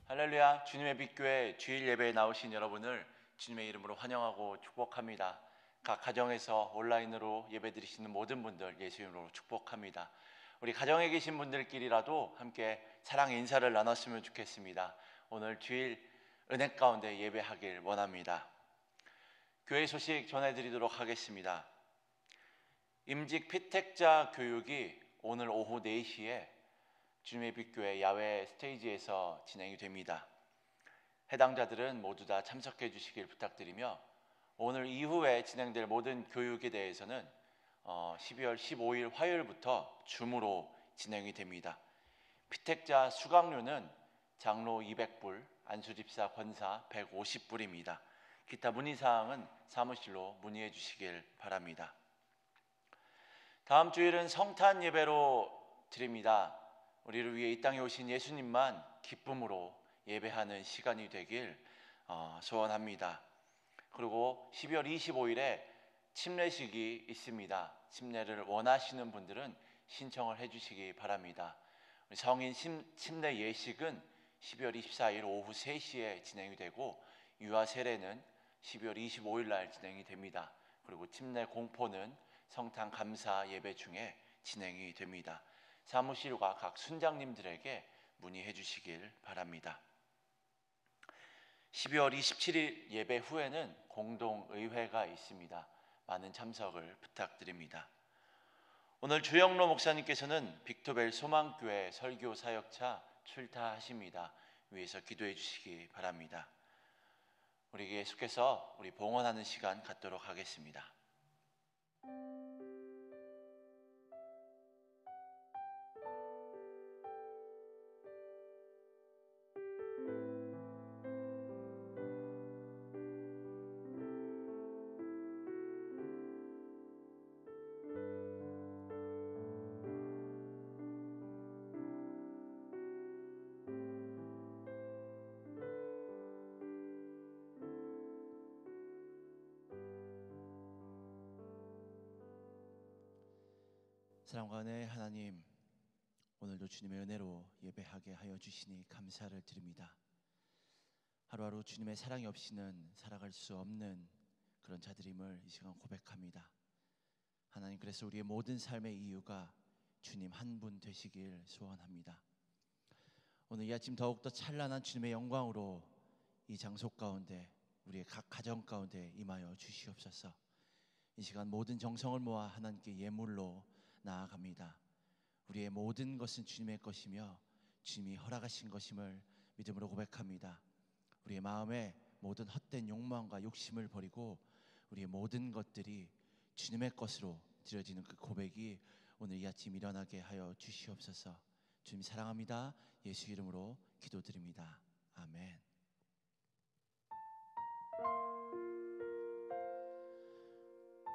할렐루야. 주님의 빛교회 주일 예배에 나오신 여러분을 주님의 이름으로 환영하고 축복합니다. 각 가정에서 온라인으로 예배드리시는 모든 분들 예수 이름으로 축복합니다. 우리 가정에 계신 분들끼리라도 함께 사랑의 인사를 나눴으면 좋겠습니다. 오늘 주일 은혜 가운데 예배하길 원합니다. 교회 소식 전해드리도록 하겠습니다. 임직 피택자 교육이 오늘 오후 4시에 주님의 빛교회 야외 스테이지에서 진행이 됩니다. 해당자들은 모두 다 참석해 주시길 부탁드리며, 오늘 이후에 진행될 모든 교육에 대해서는 12월 15일 화요일부터 줌으로 진행이 됩니다. 피택자 수강료는 장로 200불, 안수집사 권사 150불입니다. 기타 문의사항은 사무실로 문의해 주시길 바랍니다. 다음 주일은 성탄 예배로 드립니다. 우리를 위해 이 땅에 오신 예수님만 기쁨으로 예배하는 시간이 되길 소원합니다. 그리고 12월 25일에 침례식이 있습니다. 침례를 원하시는 분들은 신청을 해주시기 바랍니다. 성인 침례 예식은 12월 24일 오후 3시에 진행이 되고, 유아 세례는 12월 25일 날 진행이 됩니다. 그리고 침례 공포는 성탄 감사 예배 중에 진행이 됩니다. 사무실과 각 순장님들에게 문의해 주시길 바랍니다. 12월 27일 예배 후에는 공동의회가 있습니다. 많은 참석을 부탁드립니다. 오늘 주영로 목사님께서는 빅토벨 소망교회 설교 사역차 출타하십니다. 위에서 기도해 주시기 바랍니다. 우리 계속해서 우리 봉헌하는 시간 갖도록 하겠습니다. 사랑과 은혜의 하나님, 오늘도 주님의 은혜로 예배하게 하여 주시니 감사를 드립니다. 하루하루 주님의 사랑이 없이는 살아갈 수 없는 그런 자들임을 이 시간 고백합니다. 하나님, 그래서 우리의 모든 삶의 이유가 주님 한 분 되시길 소원합니다. 오늘 이 아침 더욱더 찬란한 주님의 영광으로 이 장소 가운데, 우리의 각 가정 가운데 임하여 주시옵소서. 이 시간 모든 정성을 모아 하나님께 예물로 나아갑니다. 우리의 모든 것은 주님의 것이며 주님이 허락하신 것임을 믿음으로 고백합니다. 우리의 마음에 모든 헛된 욕망과 욕심을 버리고 우리의 모든 것들이 주님의 것으로 드려지는 그 고백이 오늘 이 아침 일어나게 하여 주시옵소서. 주님 사랑합니다. 예수 이름으로 기도드립니다. 아멘.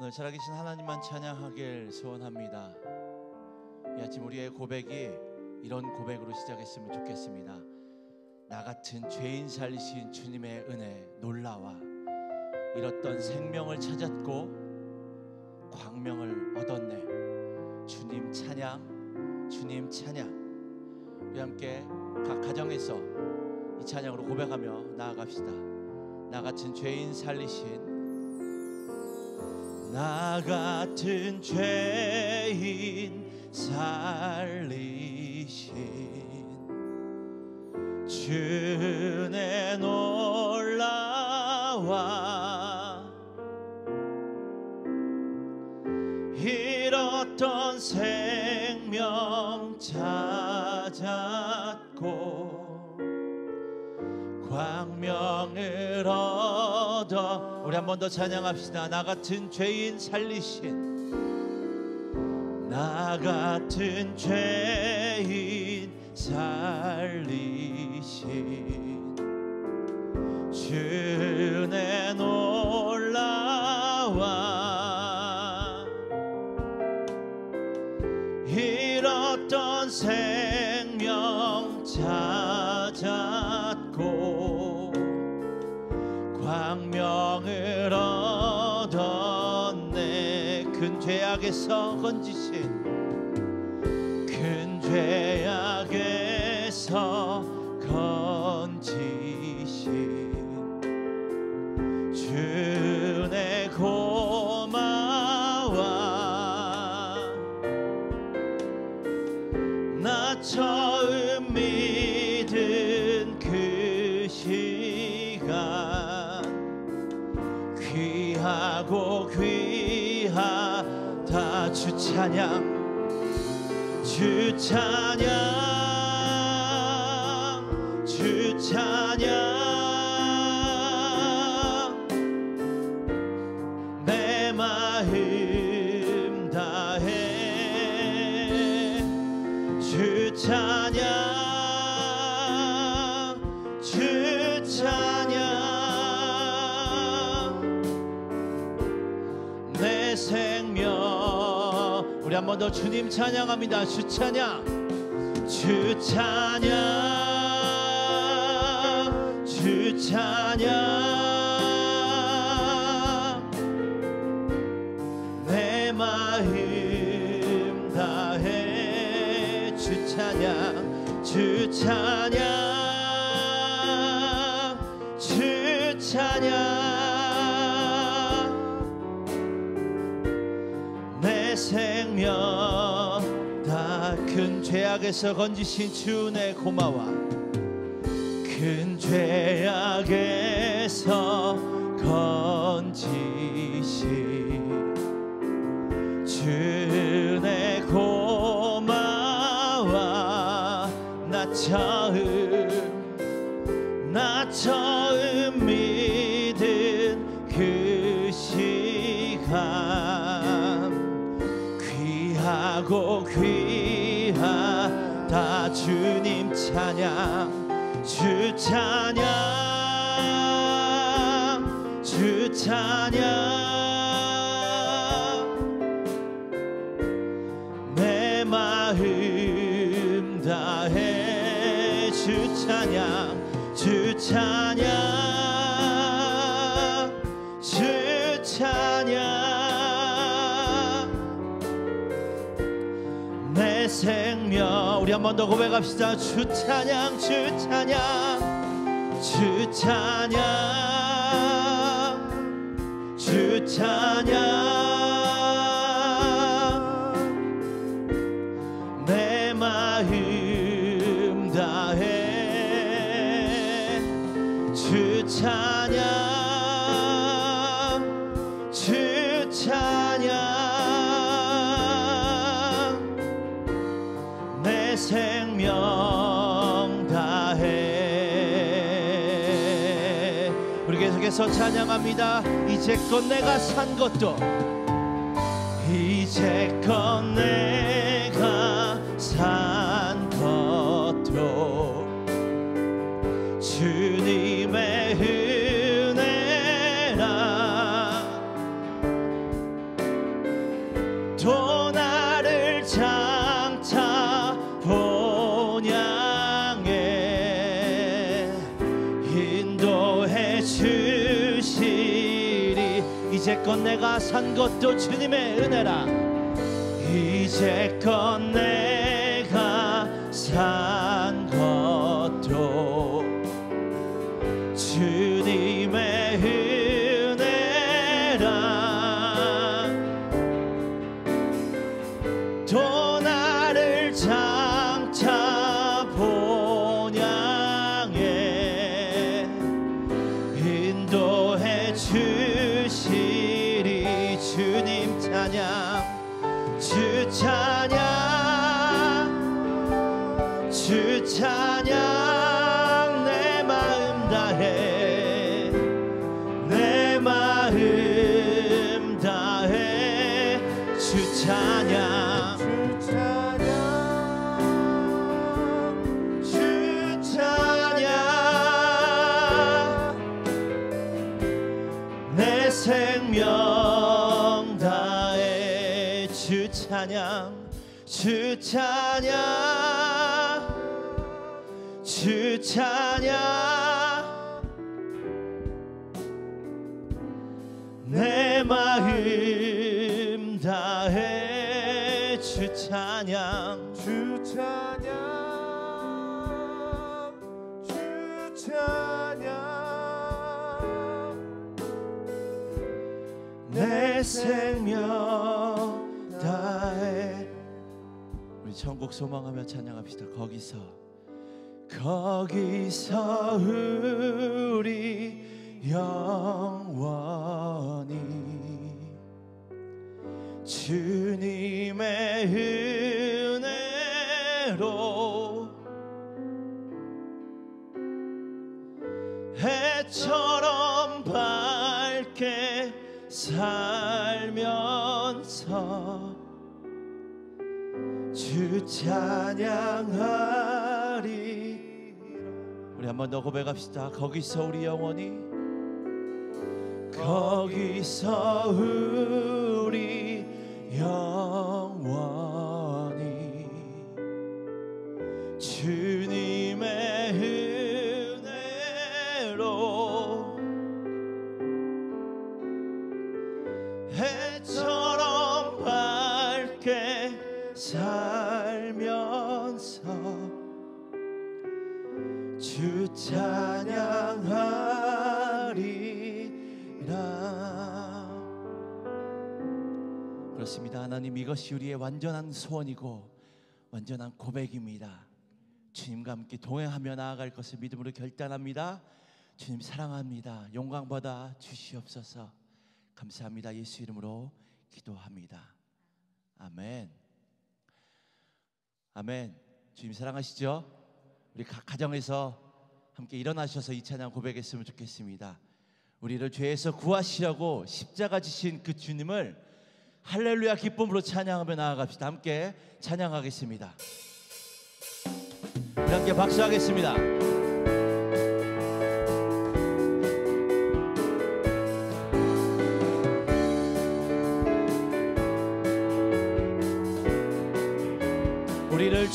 오늘 살아계신 하나님만 찬양하길 소원합니다. 이 아침 우리의 고백이 이런 고백으로 시작했으면 좋겠습니다. 나 같은 죄인 살리신 주님의 은혜 놀라와, 잃었던 생명을 찾았고 광명을 얻었네. 주님 찬양, 주님 찬양. 우리 함께 각 가정에서 이 찬양으로 고백하며 나아갑시다. 나 같은 죄인 살리신, 나 같은 죄인 살리신 주의 놀라와, 잃었던 생명 찾았고 광명을 얻어. 우리 한 번 더 찬양합시다. 나 같은 죄인 살리신, 나 같은 죄인 살리신 주 은혜 놀라와 잃었던 생명 찾았고 광명을 얻었네. 큰 죄악에서 건지신 큰 죄악에서 건지신 주 은혜 고마워. 나 처음 믿은 그 시간 귀하고 귀하다. 주 찬양 주 찬양 주 찬양 내 마음 다해 주 찬양 주 찬양 내 생명. 우리 한 번 더 주님 찬양합니다. 주 찬양 주 찬양 주 찬양 내 마음 다해 주 찬양 주 찬양 주 찬양 내 생명 다 큰 죄악에서 건지신 주 은혜 고마워. 큰 죄악에서 건지신 주 은혜 고마워. 나 처음 믿은 그 시간 귀하고 귀하다. 주님 찬양 주 찬양 주 찬양 내 마음 다해 주 찬양 주 찬양 주 찬양 내 생명. 우리 한 번 더 고백합시다. 주 찬양 주 찬양 주 찬양 주 찬양 내 마음 다해 주 찬양 주 찬양 내 생명 다해. 우리 계속해서 찬양합니다. 이제껏 내가 산 것도 이제껏 내가 산 것도 주님의 은혜라. 또 나를 장차 본향에 인도해 주시리. 이제껏 내가 산 것도 주님의 은혜라. 이제껏 내가 산 것도 주님의 은혜라. 또 나를 장차 본향에 인도해 주시리. 주님 찬양 주 찬양 주 찬양 내 마음 다해 내 마음 다해 주 찬양 주 찬양 주 찬양 내 생명 다해 주 찬양 주 찬양 주 찬양 내 마음 다해 주 찬양 주 찬양 주 찬양 내 생명 다해. 우리 천국 소망하며 찬양합시다. 거기서 우리 영원히 주님의 은혜로 해처럼 밝게 살면서 주 찬양하리. 우리 한 번 더 고백합시다. 거기서 우리 영원히 거기서 우리 영원히 주님의 은혜로 해처럼 밝게 살면서 주 찬양하리라. 그렇습니다. 하나님, 이것이 우리의 완전한 소원이고 완전한 고백입니다. 주님과 함께 동행하며 나아갈 것을 믿음으로 결단합니다. 주님 사랑합니다. 영광받아 주시옵소서. 감사합니다. 예수 이름으로 기도합니다. 아멘. 아멘. 주님 사랑하시죠? 우리 각 가정에서 함께 일어나셔서 이 찬양 고백했으면 좋겠습니다. 우리를 죄에서 구하시려고 십자가 지신 그 주님을 할렐루야 기쁨으로 찬양하며 나아갑시다. 함께 찬양하겠습니다. 우리 함께 박수하겠습니다. 우리를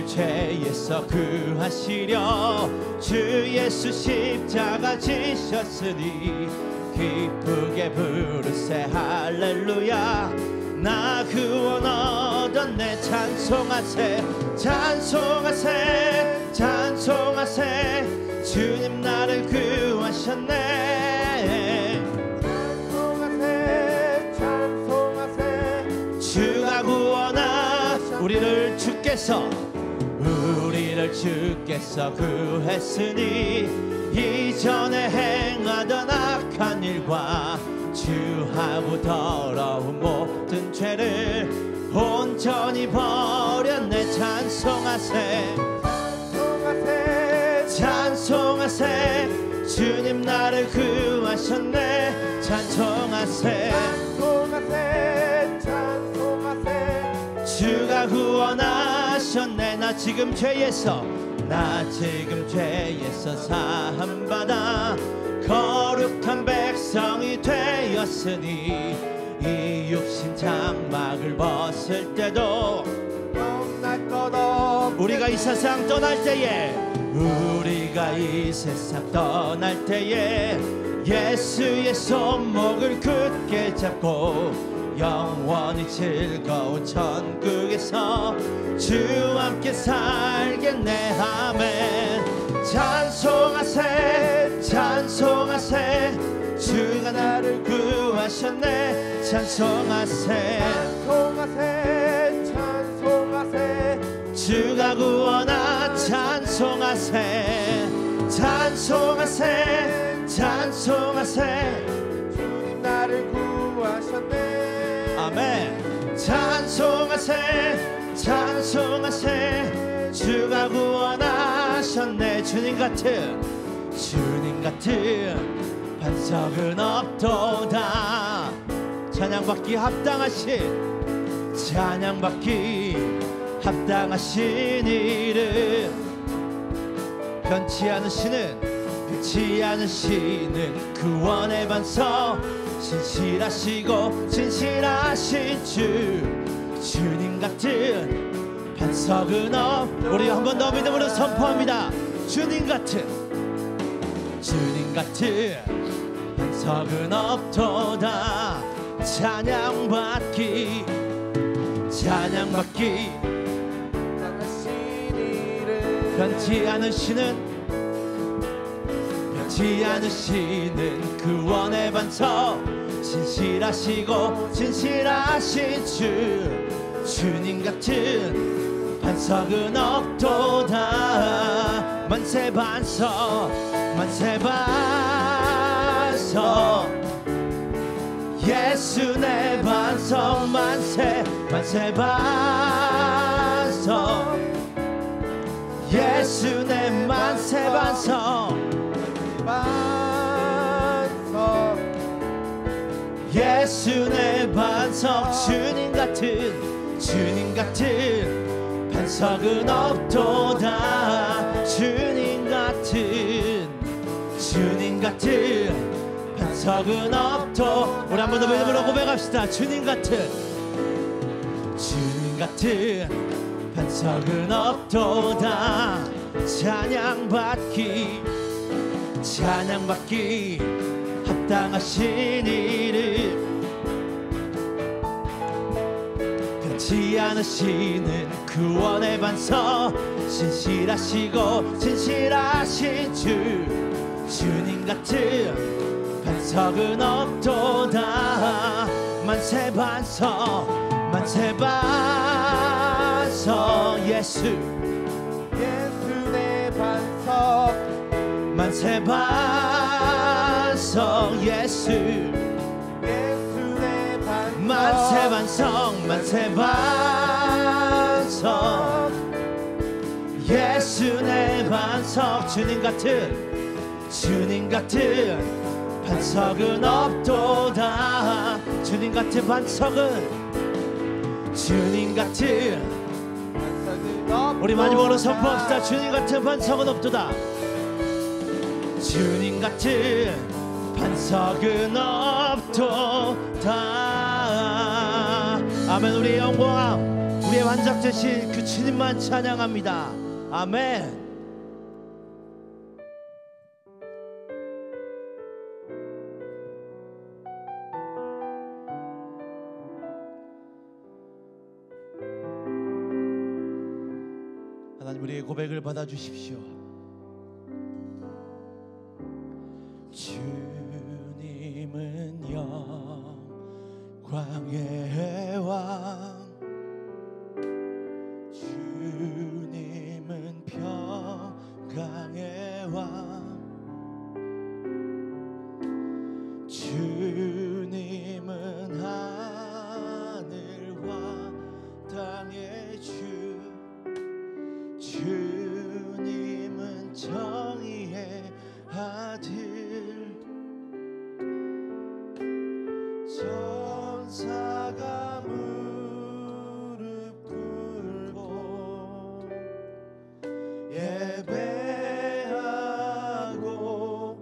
죄에서 구하시려 주 예수 십자가 지셨으니 기쁘게 부르세 할렐루야. 나 구원 얻었네. 찬송하세 찬송하세 찬송하세. 주님 나를 구하셨네. 찬송하세 찬송하세. 주가 구원하 우리를 주께서 구했으니 이전에 행하던 악한 일과 주하고 더러운 모든 죄를 온전히 버렸네. 찬송하세 찬송하세 찬송하세. 주님 나를 구하셨네. 찬송하세 찬송하세 찬송하세. 주가 구원하셨네. 나 지금 죄에서 사함받아 거룩한 백성이 되었으니 이 육신 장막을 벗을 때도 겁날 것 없. 우리가 이 세상 떠날 때에 예수의 손목을 굳게 잡고 영원히 즐거운 천국에서 주와 함께 살겠네. 아멘. 찬송하세 찬송하세. 주가 나를 구하셨네. 찬송하세 찬송하세 찬송하세. 주가 구원하 찬송하세 찬송하세 찬송하세. 주님 나를 구하셨네. 아멘. 찬송하세 찬송하세. 주가 구원하셨네. 주님 같은 반석은 없도다. 찬양받기 합당하신 찬양받기 합당하신 이름 변치 않으시는 구원의 반석 신실하시고 진실하신 주님 같은 반석은 우리 한 번 더 믿음으로 선포합니다. 주님 같은 반석은 없도다. 찬양받기 변치 않으시는 구원의 반석 신실하시고 진실하신 주님 같은 반석은 없도다. 만세 반석 예수 내 반석 만세 반석 예수 내 만세 반석 예수 내 반석 주님 같은 반석은 없도다. 주님 같은 반석은 없도. 우리 한 번 더 믿음으로 고백합시다. 주님 같은 반석은 없도다. 찬양받기 합당하신 이름 변치 않으시는 구원의 반석 신실하시고 진실하신 주님 같은 반석은 없도다. 만세 반석 예수 내 반석 만세 반석 예수 내 반석 만세 반석 예수 내 반석 주님 같은 반석은 없도다. 주님 같은 반석은 우리 마지막으로 선포합시다. 주님 같은 반석은 없도다. 주님 같은 반석은 없도다. 아멘. 우리의 영광 우리의 완작 되신 그 주님만 찬양합니다. 아멘. 하나님 우리의 고백을 받아주십시오. 주님은 영광의 왕 주님은 평강의 왕 주님은 하늘과 땅의 주님은 정의의 아들 천사가 무릎 꿇고 예배하고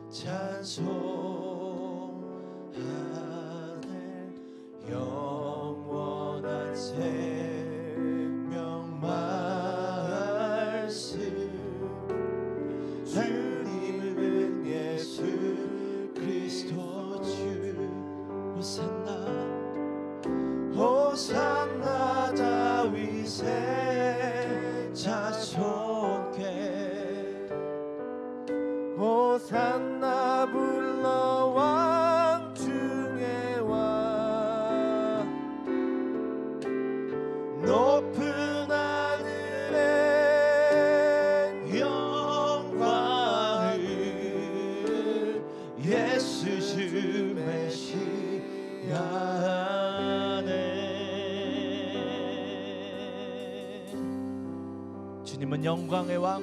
찬송하네 영원한 생명 말씀 주님은 예수 그리스도 주 호산나 다윗의 자손께 호산나 불러 왕 중의 왕 높은 하늘의 영광을 예수 주 메시아네. 주님은 영광의 왕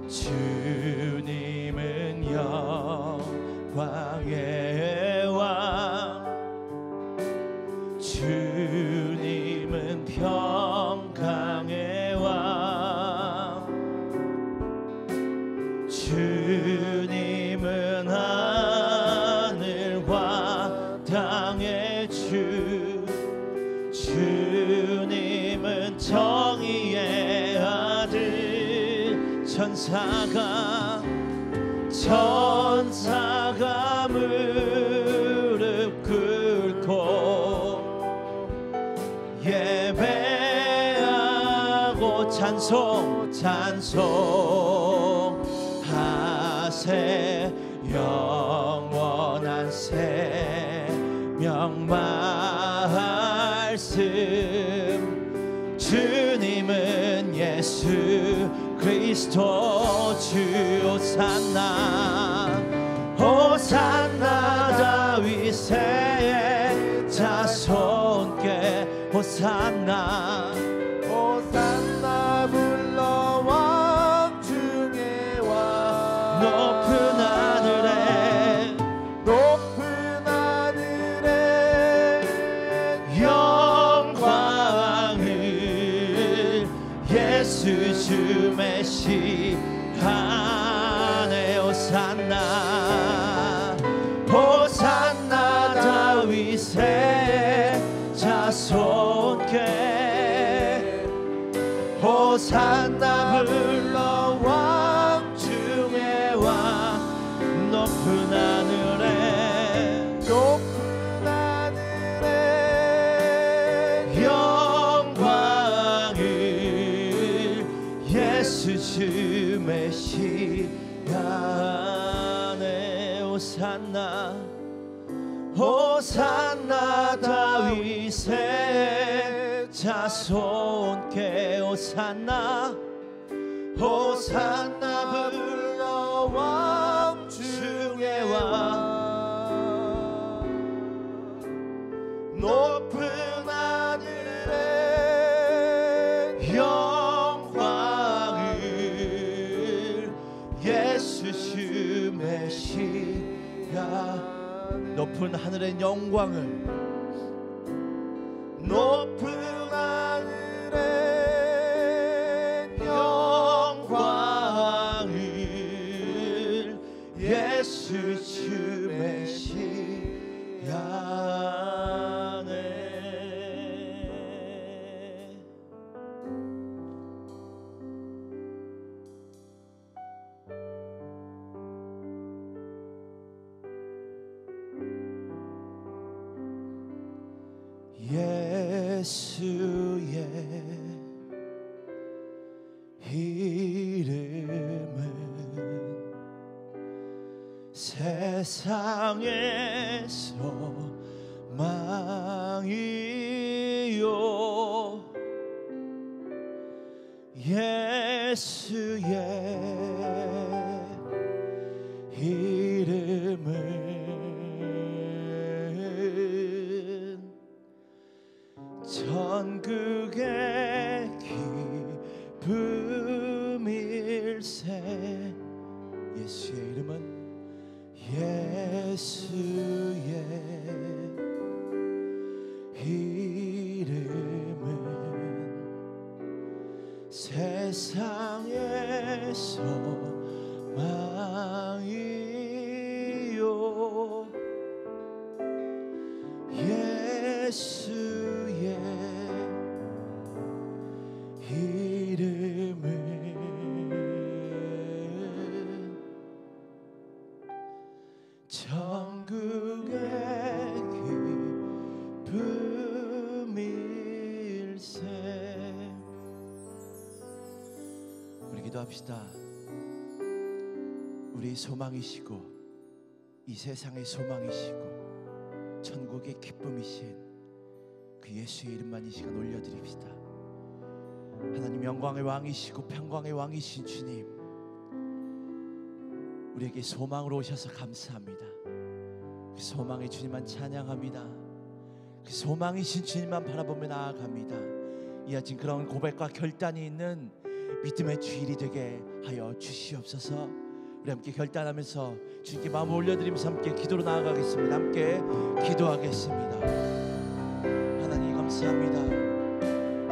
주님은 영광의 왕 천사가 무릎 꿇고 예배하고 찬송하세. 영원한 생명 말씀 주님은 예수 그리스도 주. 호산나 호산나 다윗의 자손께 호산나. 호산나 불러 왕 중에 왕. 높은 하늘에 높은 하늘에 영광을 예수 주 메시아네. 호산나 호산나 다윗의 자손께 호산나 불러 왕 중에 왕. 높은 하늘에 높은 하늘에 영광을 예수 주 메시아네. 호산나 호산나 다윗의 자손께 호산나 호산나 불러 왕 중에 왕. 높은 하늘에 영광을 예수 주 메시아. 높은 하늘의 영광을 높은 하늘의 영광을 예수 주 메시아네. 예수의 이름은 세상에서 망이요. 예수의 이름은 천국의 기쁨일세. 예수의 이름은 예수의 이름은 세상에서 망이요. 예수의 이름은 천국의 기쁨일세. 우리 기도합시다. 우리 소망이시고 이 세상의 소망이시고 천국의 기쁨이신 그 예수의 이름만 이 시간 올려드립시다. 하나님, 영광의 왕이시고 평강의 왕이신 주님, 우리에게 소망으로 오셔서 감사합니다. 그 소망의 주님만 찬양합니다. 그 소망이신 주님만 바라보며 나아갑니다. 이 아침 그런 고백과 결단이 있는 믿음의 주일이 되게 하여 주시옵소서. 우리 함께 결단하면서 주님께 마음을 올려드리면서 함께 기도로 나아가겠습니다. 함께 기도하겠습니다. 하나님 감사합니다.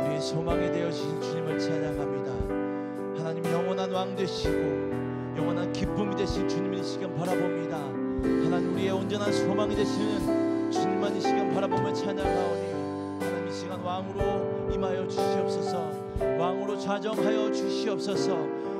우리의 소망이 되어주신 주님을 찬양합니다. 하나님, 영원한 왕 되시고 영원한 기쁨이 되신 주님을 이 시간 바라봅니다. 하나님, 우리의 온전한 소망이 되시는 주님만 이 시간 바라보며 찬양하오니 하나님, 이 시간 왕으로 임하여 주시옵소서. 왕으로 좌정하여 주시옵소서.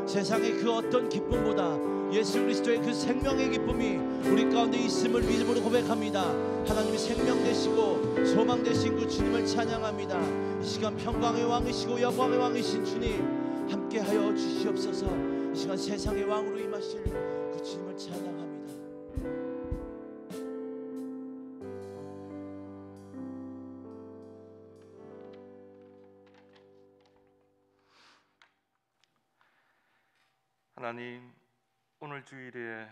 세상의 그 어떤 기쁨보다 예수 그리스도의 그 생명의 기쁨이 우리 가운데 있음을 믿음으로 고백합니다. 하나님이 생명 되시고 소망 되신 그 주님을 찬양합니다. 이 시간 평강의 왕이시고 영광의 왕이신 주님 함께하여 주시옵소서. 이 시간 세상의 왕으로 임하실 그 주님을 찬양합니다. 하나님, 오늘 주일에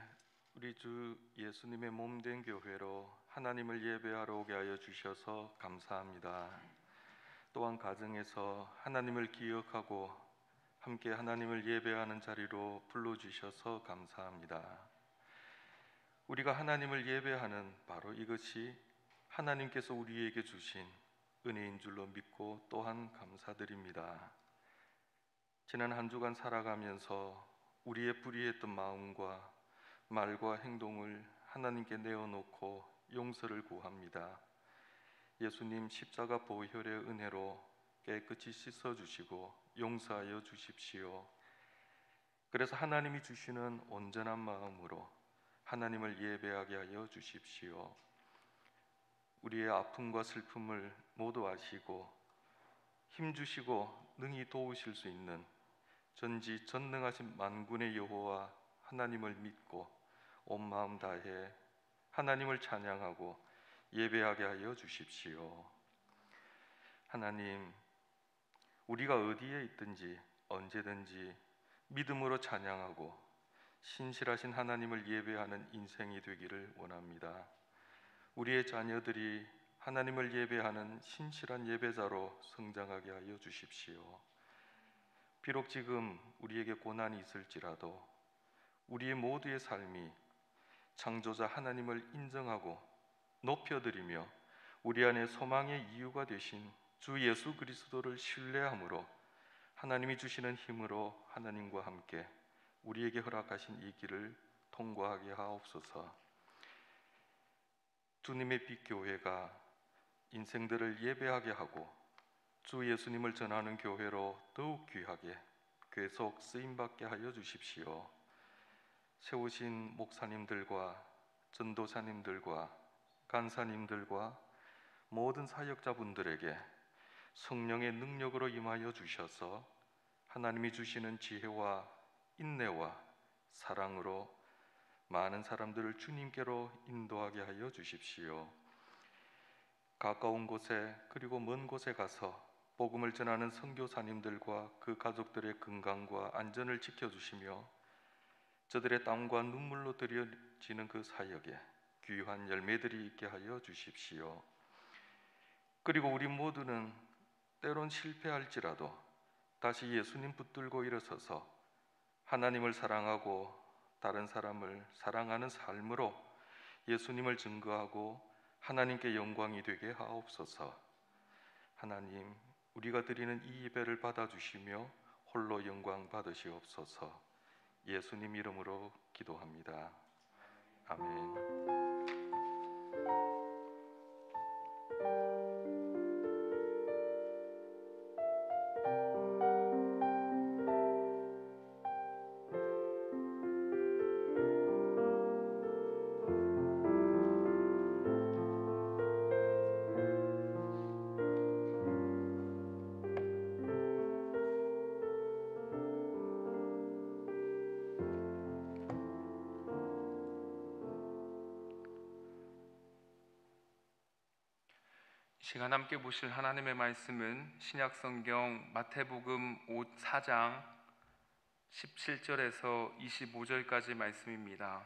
우리 주 예수님의 몸된 교회로 하나님을 예배하러 오게 하여 주셔서 감사합니다. 또한 가정에서 하나님을 기억하고 함께 하나님을 예배하는 자리로 불러주셔서 감사합니다. 우리가 하나님을 예배하는 바로 이것이 하나님께서 우리에게 주신 은혜인 줄로 믿고 또한 감사드립니다. 지난 한 주간 살아가면서 우리의 불의했던 마음과 말과 행동을 하나님께 내어놓고 용서를 구합니다. 예수님 십자가 보혈의 은혜로 깨끗이 씻어주시고 용서하여 주십시오. 그래서 하나님이 주시는 온전한 마음으로 하나님을 예배하게 하여 주십시오. 우리의 아픔과 슬픔을 모두 아시고 힘주시고 능히 도우실 수 있는 전지전능하신 만군의 여호와 하나님을 믿고 온 마음 다해 하나님을 찬양하고 예배하게 하여 주십시오. 하나님, 우리가 어디에 있든지 언제든지 믿음으로 찬양하고 신실하신 하나님을 예배하는 인생이 되기를 원합니다. 우리의 자녀들이 하나님을 예배하는 신실한 예배자로 성장하게 하여 주십시오. 비록 지금 우리에게 고난이 있을지라도 우리의 모두의 삶이 창조자 하나님을 인정하고 높여드리며 우리 안에 소망의 이유가 되신 주 예수 그리스도를 신뢰함으로 하나님이 주시는 힘으로 하나님과 함께 우리에게 허락하신 이 길을 통과하게 하옵소서. 주님의 빛 교회가 인생들을 예배하게 하고 주 예수님을 전하는 교회로 더욱 귀하게 계속 쓰임받게 하여 주십시오. 세우신 목사님들과 전도사님들과 간사님들과 모든 사역자분들에게 성령의 능력으로 임하여 주셔서 하나님이 주시는 지혜와 인내와 사랑으로 많은 사람들을 주님께로 인도하게 하여 주십시오. 가까운 곳에 그리고 먼 곳에 가서 복음을 전하는 선교사님들과 그 가족들의 건강과 안전을 지켜주시며 저들의 땀과 눈물로 드려지는 그 사역에 귀한 열매들이 있게 하여 주십시오. 그리고 우리 모두는 때론 실패할지라도 다시 예수님 붙들고 일어서서 하나님을 사랑하고 다른 사람을 사랑하는 삶으로 예수님을 증거하고 하나님께 영광이 되게 하옵소서. 하나님, 우리가 드리는 이 예배를 받아주시며 홀로 영광 받으시옵소서. 예수님 이름으로 기도합니다. 아멘. 시간 함께 보실 하나님의 말씀은 신약성경 마태복음 4장 17절에서 25절까지 말씀입니다.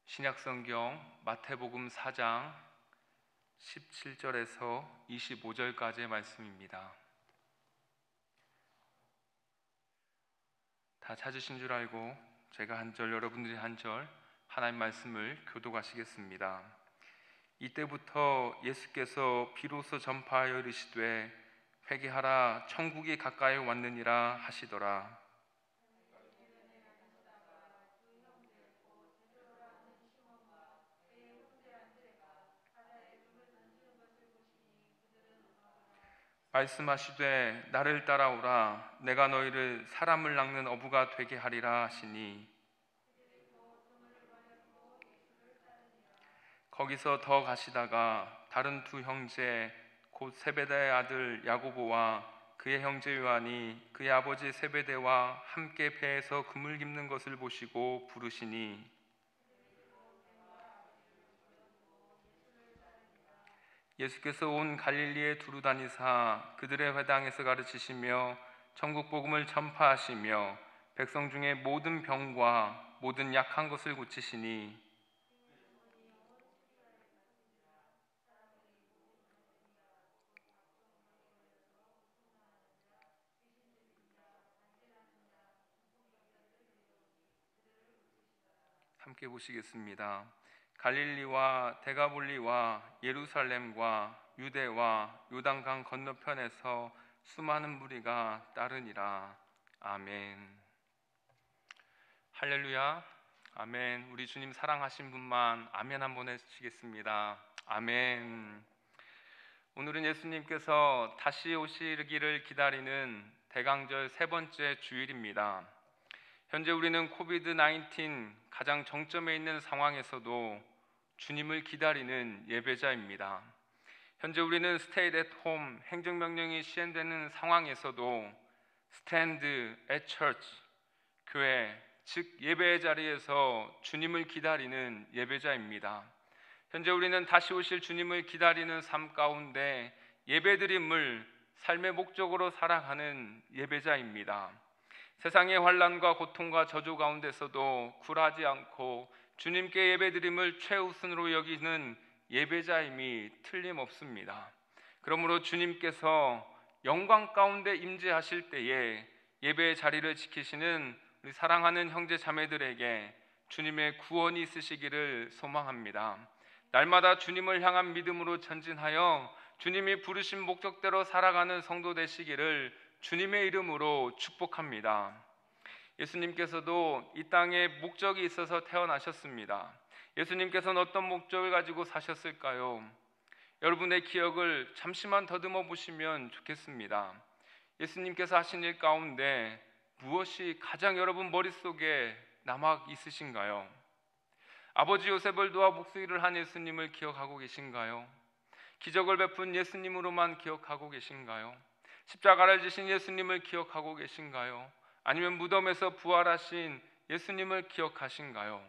신약성경 마태복음 4장 17절에서 25절까지의 말씀입니다. 다 찾으신 줄 알고 제가 한 절, 여러분들이 한 절 하나님 말씀을 교독하시겠습니다. 이때부터 예수께서 비로소 전파하여 이르시되 회개하라 천국이 가까이 왔느니라 하시더라. 말씀하시되 나를 따라오라 내가 너희를 사람을 낚는 어부가 되게 하리라 하시니 거기서 더 가시다가 다른 두 형제 곧 세베대의 아들 야고보와 그의 형제 요한이 그의 아버지 세베대와 함께 배에서 그물 깁는 것을 보시고 부르시니 예수께서 온 갈릴리에 두루 다니사 그들의 회당에서 가르치시며 천국 복음을 전파하시며 백성 중에 모든 병과 모든 약한 것을 고치시니 함께 보시겠습니다. 갈릴리와 데가볼리와 예루살렘과 유대와 요단강 건너편에서 수많은 무리가 따르니라. 아멘. 할렐루야. 아멘. 우리 주님 사랑하신 분만 아멘 한번 해주시겠습니다. 아멘. 오늘은 예수님께서 다시 오시기를 기다리는 대강절 세 번째 주일입니다. 현재 우리는 코비드-19 가장 정점에 있는 상황에서도 주님을 기다리는 예배자입니다. 현재 우리는 스테이 앳 홈 행정명령이 시행되는 상황에서도 스탠드 앳 처치 교회 즉 예배의 자리에서 주님을 기다리는 예배자입니다. 현재 우리는 다시 오실 주님을 기다리는 삶 가운데 예배드림을 삶의 목적으로 살아가는 예배자입니다. 세상의 환난과 고통과 저주 가운데서도 굴하지 않고 주님께 예배드림을 최우선으로 여기는 예배자임이 틀림없습니다. 그러므로 주님께서 영광 가운데 임재하실 때에 예배의 자리를 지키시는 우리 사랑하는 형제 자매들에게 주님의 구원이 있으시기를 소망합니다. 날마다 주님을 향한 믿음으로 전진하여 주님이 부르신 목적대로 살아가는 성도 되시기를 주님의 이름으로 축복합니다. 예수님께서도 이 땅에 목적이 있어서 태어나셨습니다. 예수님께서는 어떤 목적을 가지고 사셨을까요? 여러분의 기억을 잠시만 더듬어 보시면 좋겠습니다. 예수님께서 하신 일 가운데 무엇이 가장 여러분 머릿속에 남아 있으신가요? 아버지 요셉을 도와 목수일을 한 예수님을 기억하고 계신가요? 기적을 베푼 예수님으로만 기억하고 계신가요? 십자가를 지신 예수님을 기억하고 계신가요? 아니면 무덤에서 부활하신 예수님을 기억하신가요?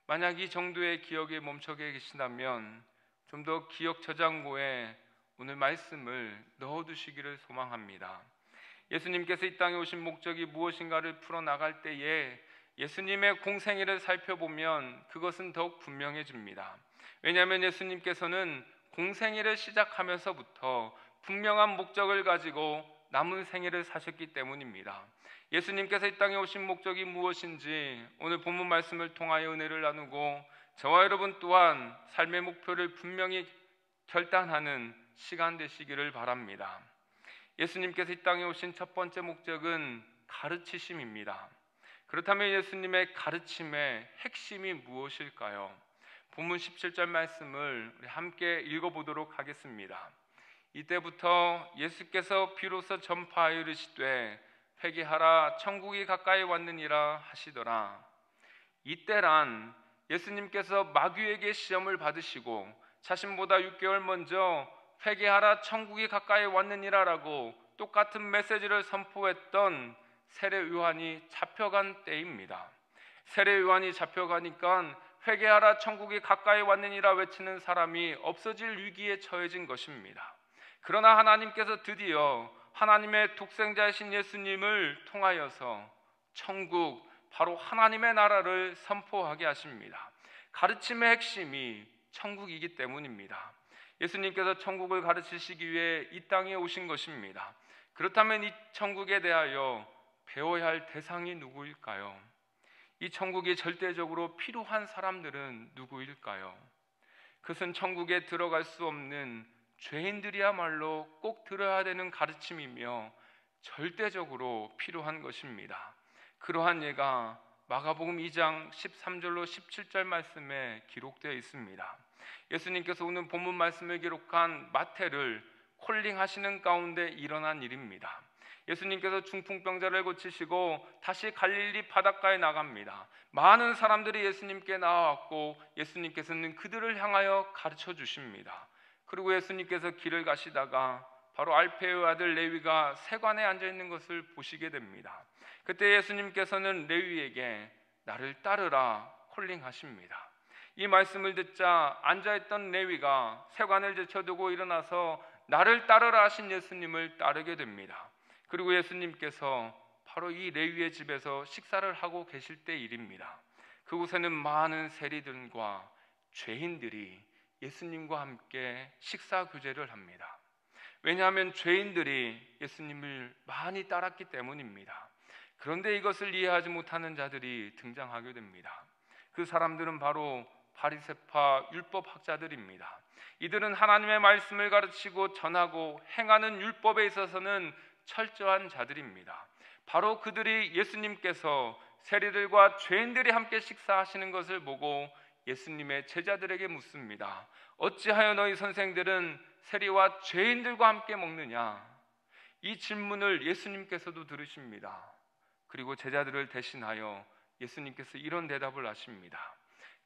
만약 이 정도의 기억에 멈춰 계신다면 좀 더 기억 저장고에 오늘 말씀을 넣어두시기를 소망합니다. 예수님께서 이 땅에 오신 목적이 무엇인가를 풀어나갈 때에 예수님의 공생애를 살펴보면 그것은 더욱 분명해집니다. 왜냐하면 예수님께서는 공생애를 시작하면서부터 분명한 목적을 가지고 남은 생애를 사셨기 때문입니다. 예수님께서 이 땅에 오신 목적이 무엇인지 오늘 본문 말씀을 통하여 은혜를 나누고 저와 여러분 또한 삶의 목표를 분명히 결단하는 시간 되시기를 바랍니다. 예수님께서 이 땅에 오신 첫 번째 목적은 가르치심입니다. 그렇다면 예수님의 가르침의 핵심이 무엇일까요? 본문 17절 말씀을 우리 함께 읽어보도록 하겠습니다. 이때부터 예수께서 비로소 전파하여 이르시되 회개하라 천국이 가까이 왔느니라 하시더라. 이때란 예수님께서 마귀에게 시험을 받으시고 자신보다 6개월 먼저 회개하라 천국이 가까이 왔느니라라고 똑같은 메시지를 선포했던 세례 요한이 잡혀간 때입니다. 세례 요한이 잡혀가니까 회개하라 천국이 가까이 왔느니라 외치는 사람이 없어질 위기에 처해진 것입니다. 그러나 하나님께서 드디어 하나님의 독생자이신 예수님을 통하여서 천국, 바로 하나님의 나라를 선포하게 하십니다. 가르침의 핵심이 천국이기 때문입니다. 예수님께서 천국을 가르치시기 위해 이 땅에 오신 것입니다. 그렇다면 이 천국에 대하여 배워야 할 대상이 누구일까요? 이 천국이 절대적으로 필요한 사람들은 누구일까요? 그것은 천국에 들어갈 수 없는 죄인들이야말로 꼭 들어야 되는 가르침이며 절대적으로 필요한 것입니다. 그러한 예가 마가복음 2장 13절로 17절 말씀에 기록되어 있습니다. 예수님께서 오늘 본문 말씀을 기록한 마태를 콜링하시는 가운데 일어난 일입니다. 예수님께서 중풍병자를 고치시고 다시 갈릴리 바닷가에 나갑니다. 많은 사람들이 예수님께 나와왔고 예수님께서는 그들을 향하여 가르쳐 주십니다. 그리고 예수님께서 길을 가시다가 바로 알페의 아들 레위가 세관에 앉아 있는 것을 보시게 됩니다. 그때 예수님께서는 레위에게 나를 따르라 콜링하십니다. 이 말씀을 듣자 앉아있던 레위가 세관을 제쳐두고 일어나서 나를 따르라 하신 예수님을 따르게 됩니다. 그리고 예수님께서 바로 이 레위의 집에서 식사를 하고 계실 때 일입니다. 그곳에는 많은 세리들과 죄인들이 예수님과 함께 식사 교제를 합니다. 왜냐하면 죄인들이 예수님을 많이 따랐기 때문입니다. 그런데 이것을 이해하지 못하는 자들이 등장하게 됩니다. 그 사람들은 바로 바리새파 율법학자들입니다. 이들은 하나님의 말씀을 가르치고 전하고 행하는 율법에 있어서는 철저한 자들입니다. 바로 그들이 예수님께서 세리들과 죄인들이 함께 식사하시는 것을 보고 예수님의 제자들에게 묻습니다. 어찌하여 너희 선생들은 세리와 죄인들과 함께 먹느냐? 이 질문을 예수님께서도 들으십니다. 그리고 제자들을 대신하여 예수님께서 이런 대답을 하십니다.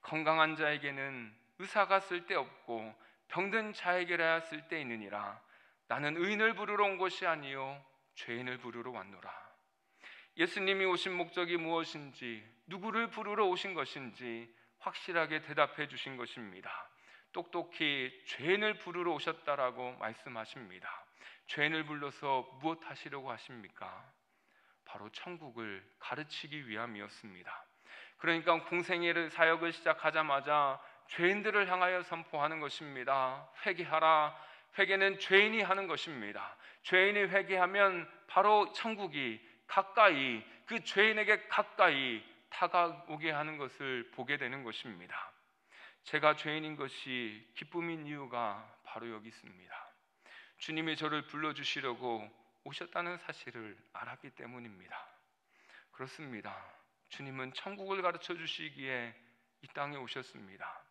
건강한 자에게는 의사가 쓸데없고 병든 자에게라야 쓸데있느니라. 나는 의인을 부르러 온 것이 아니요 죄인을 부르러 왔노라. 예수님이 오신 목적이 무엇인지, 누구를 부르러 오신 것인지 확실하게 대답해 주신 것입니다. 똑똑히 죄인을 부르러 오셨다라고 말씀하십니다. 죄인을 불러서 무엇 하시려고 하십니까? 바로 천국을 가르치기 위함이었습니다. 그러니까 공생애를 사역을 시작하자마자 죄인들을 향하여 선포하는 것입니다. 회개하라. 회개는 죄인이 하는 것입니다. 죄인이 회개하면 바로 천국이 가까이, 그 죄인에게 가까이 다가오게 하는 것을 보게 되는 것입니다. 제가 죄인인 것이 기쁨인 이유가 바로 여기 있습니다. 주님이 저를 불러주시려고 오셨다는 사실을 알았기 때문입니다. 그렇습니다. 주님은 천국을 가르쳐 주시기에 이 땅에 오셨습니다.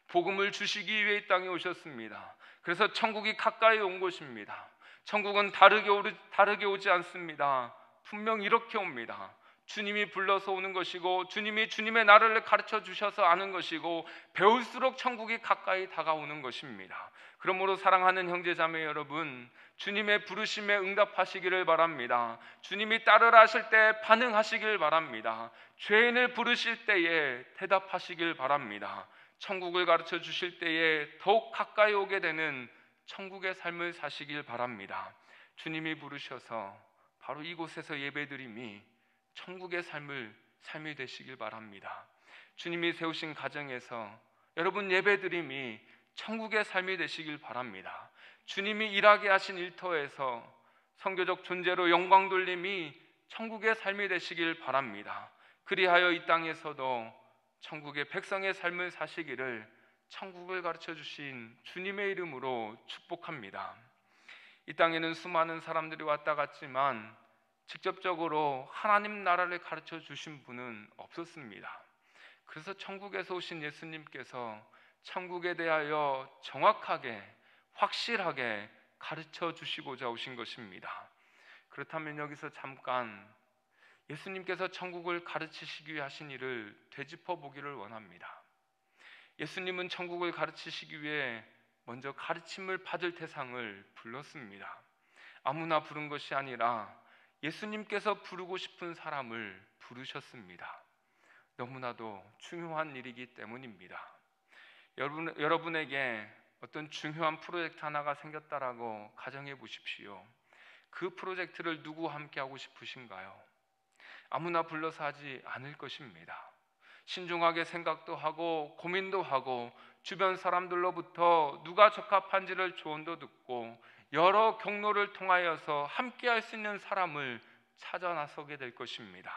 복음을 주시기 위해 이 땅에 오셨습니다. 그래서 천국이 가까이 온 것입니다. 천국은 다르게 오지 않습니다. 분명 이렇게 옵니다. 주님이 불러서 오는 것이고, 주님이 주님의 나라를 가르쳐 주셔서 아는 것이고, 배울수록 천국이 가까이 다가오는 것입니다. 그러므로 사랑하는 형제자매 여러분, 주님의 부르심에 응답하시기를 바랍니다. 주님이 따르라 하실 때 반응하시길 바랍니다. 죄인을 부르실 때에 대답하시길 바랍니다. 천국을 가르쳐 주실 때에 더욱 가까이 오게 되는 천국의 삶을 사시길 바랍니다. 주님이 부르셔서 바로 이곳에서 예배드림이 천국의 삶이 되시길 바랍니다. 주님이 세우신 가정에서 여러분 예배드림이 천국의 삶이 되시길 바랍니다. 주님이 일하게 하신 일터에서 선교적 존재로 영광 돌림이 천국의 삶이 되시길 바랍니다. 그리하여 이 땅에서도 천국의 백성의 삶을 사시기를 천국을 가르쳐 주신 주님의 이름으로 축복합니다. 이 땅에는 수많은 사람들이 왔다 갔지만 직접적으로 하나님 나라를 가르쳐 주신 분은 없었습니다. 그래서 천국에서 오신 예수님께서 천국에 대하여 정확하게 확실하게 가르쳐 주시고자 오신 것입니다. 그렇다면 여기서 잠깐 예수님께서 천국을 가르치시기 위해 하신 일을 되짚어 보기를 원합니다. 예수님은 천국을 가르치시기 위해 먼저 가르침을 받을 대상을 불렀습니다. 아무나 부른 것이 아니라 예수님께서 부르고 싶은 사람을 부르셨습니다. 너무나도 중요한 일이기 때문입니다. 여러분에게 어떤 중요한 프로젝트 하나가 생겼다라고 가정해 보십시오. 그 프로젝트를 누구와 함께 하고 싶으신가요? 아무나 불러서 하지 않을 것입니다. 신중하게 생각도 하고 고민도 하고 주변 사람들로부터 누가 적합한지를 조언도 듣고 여러 경로를 통하여서 함께 할 수 있는 사람을 찾아 나서게 될 것입니다.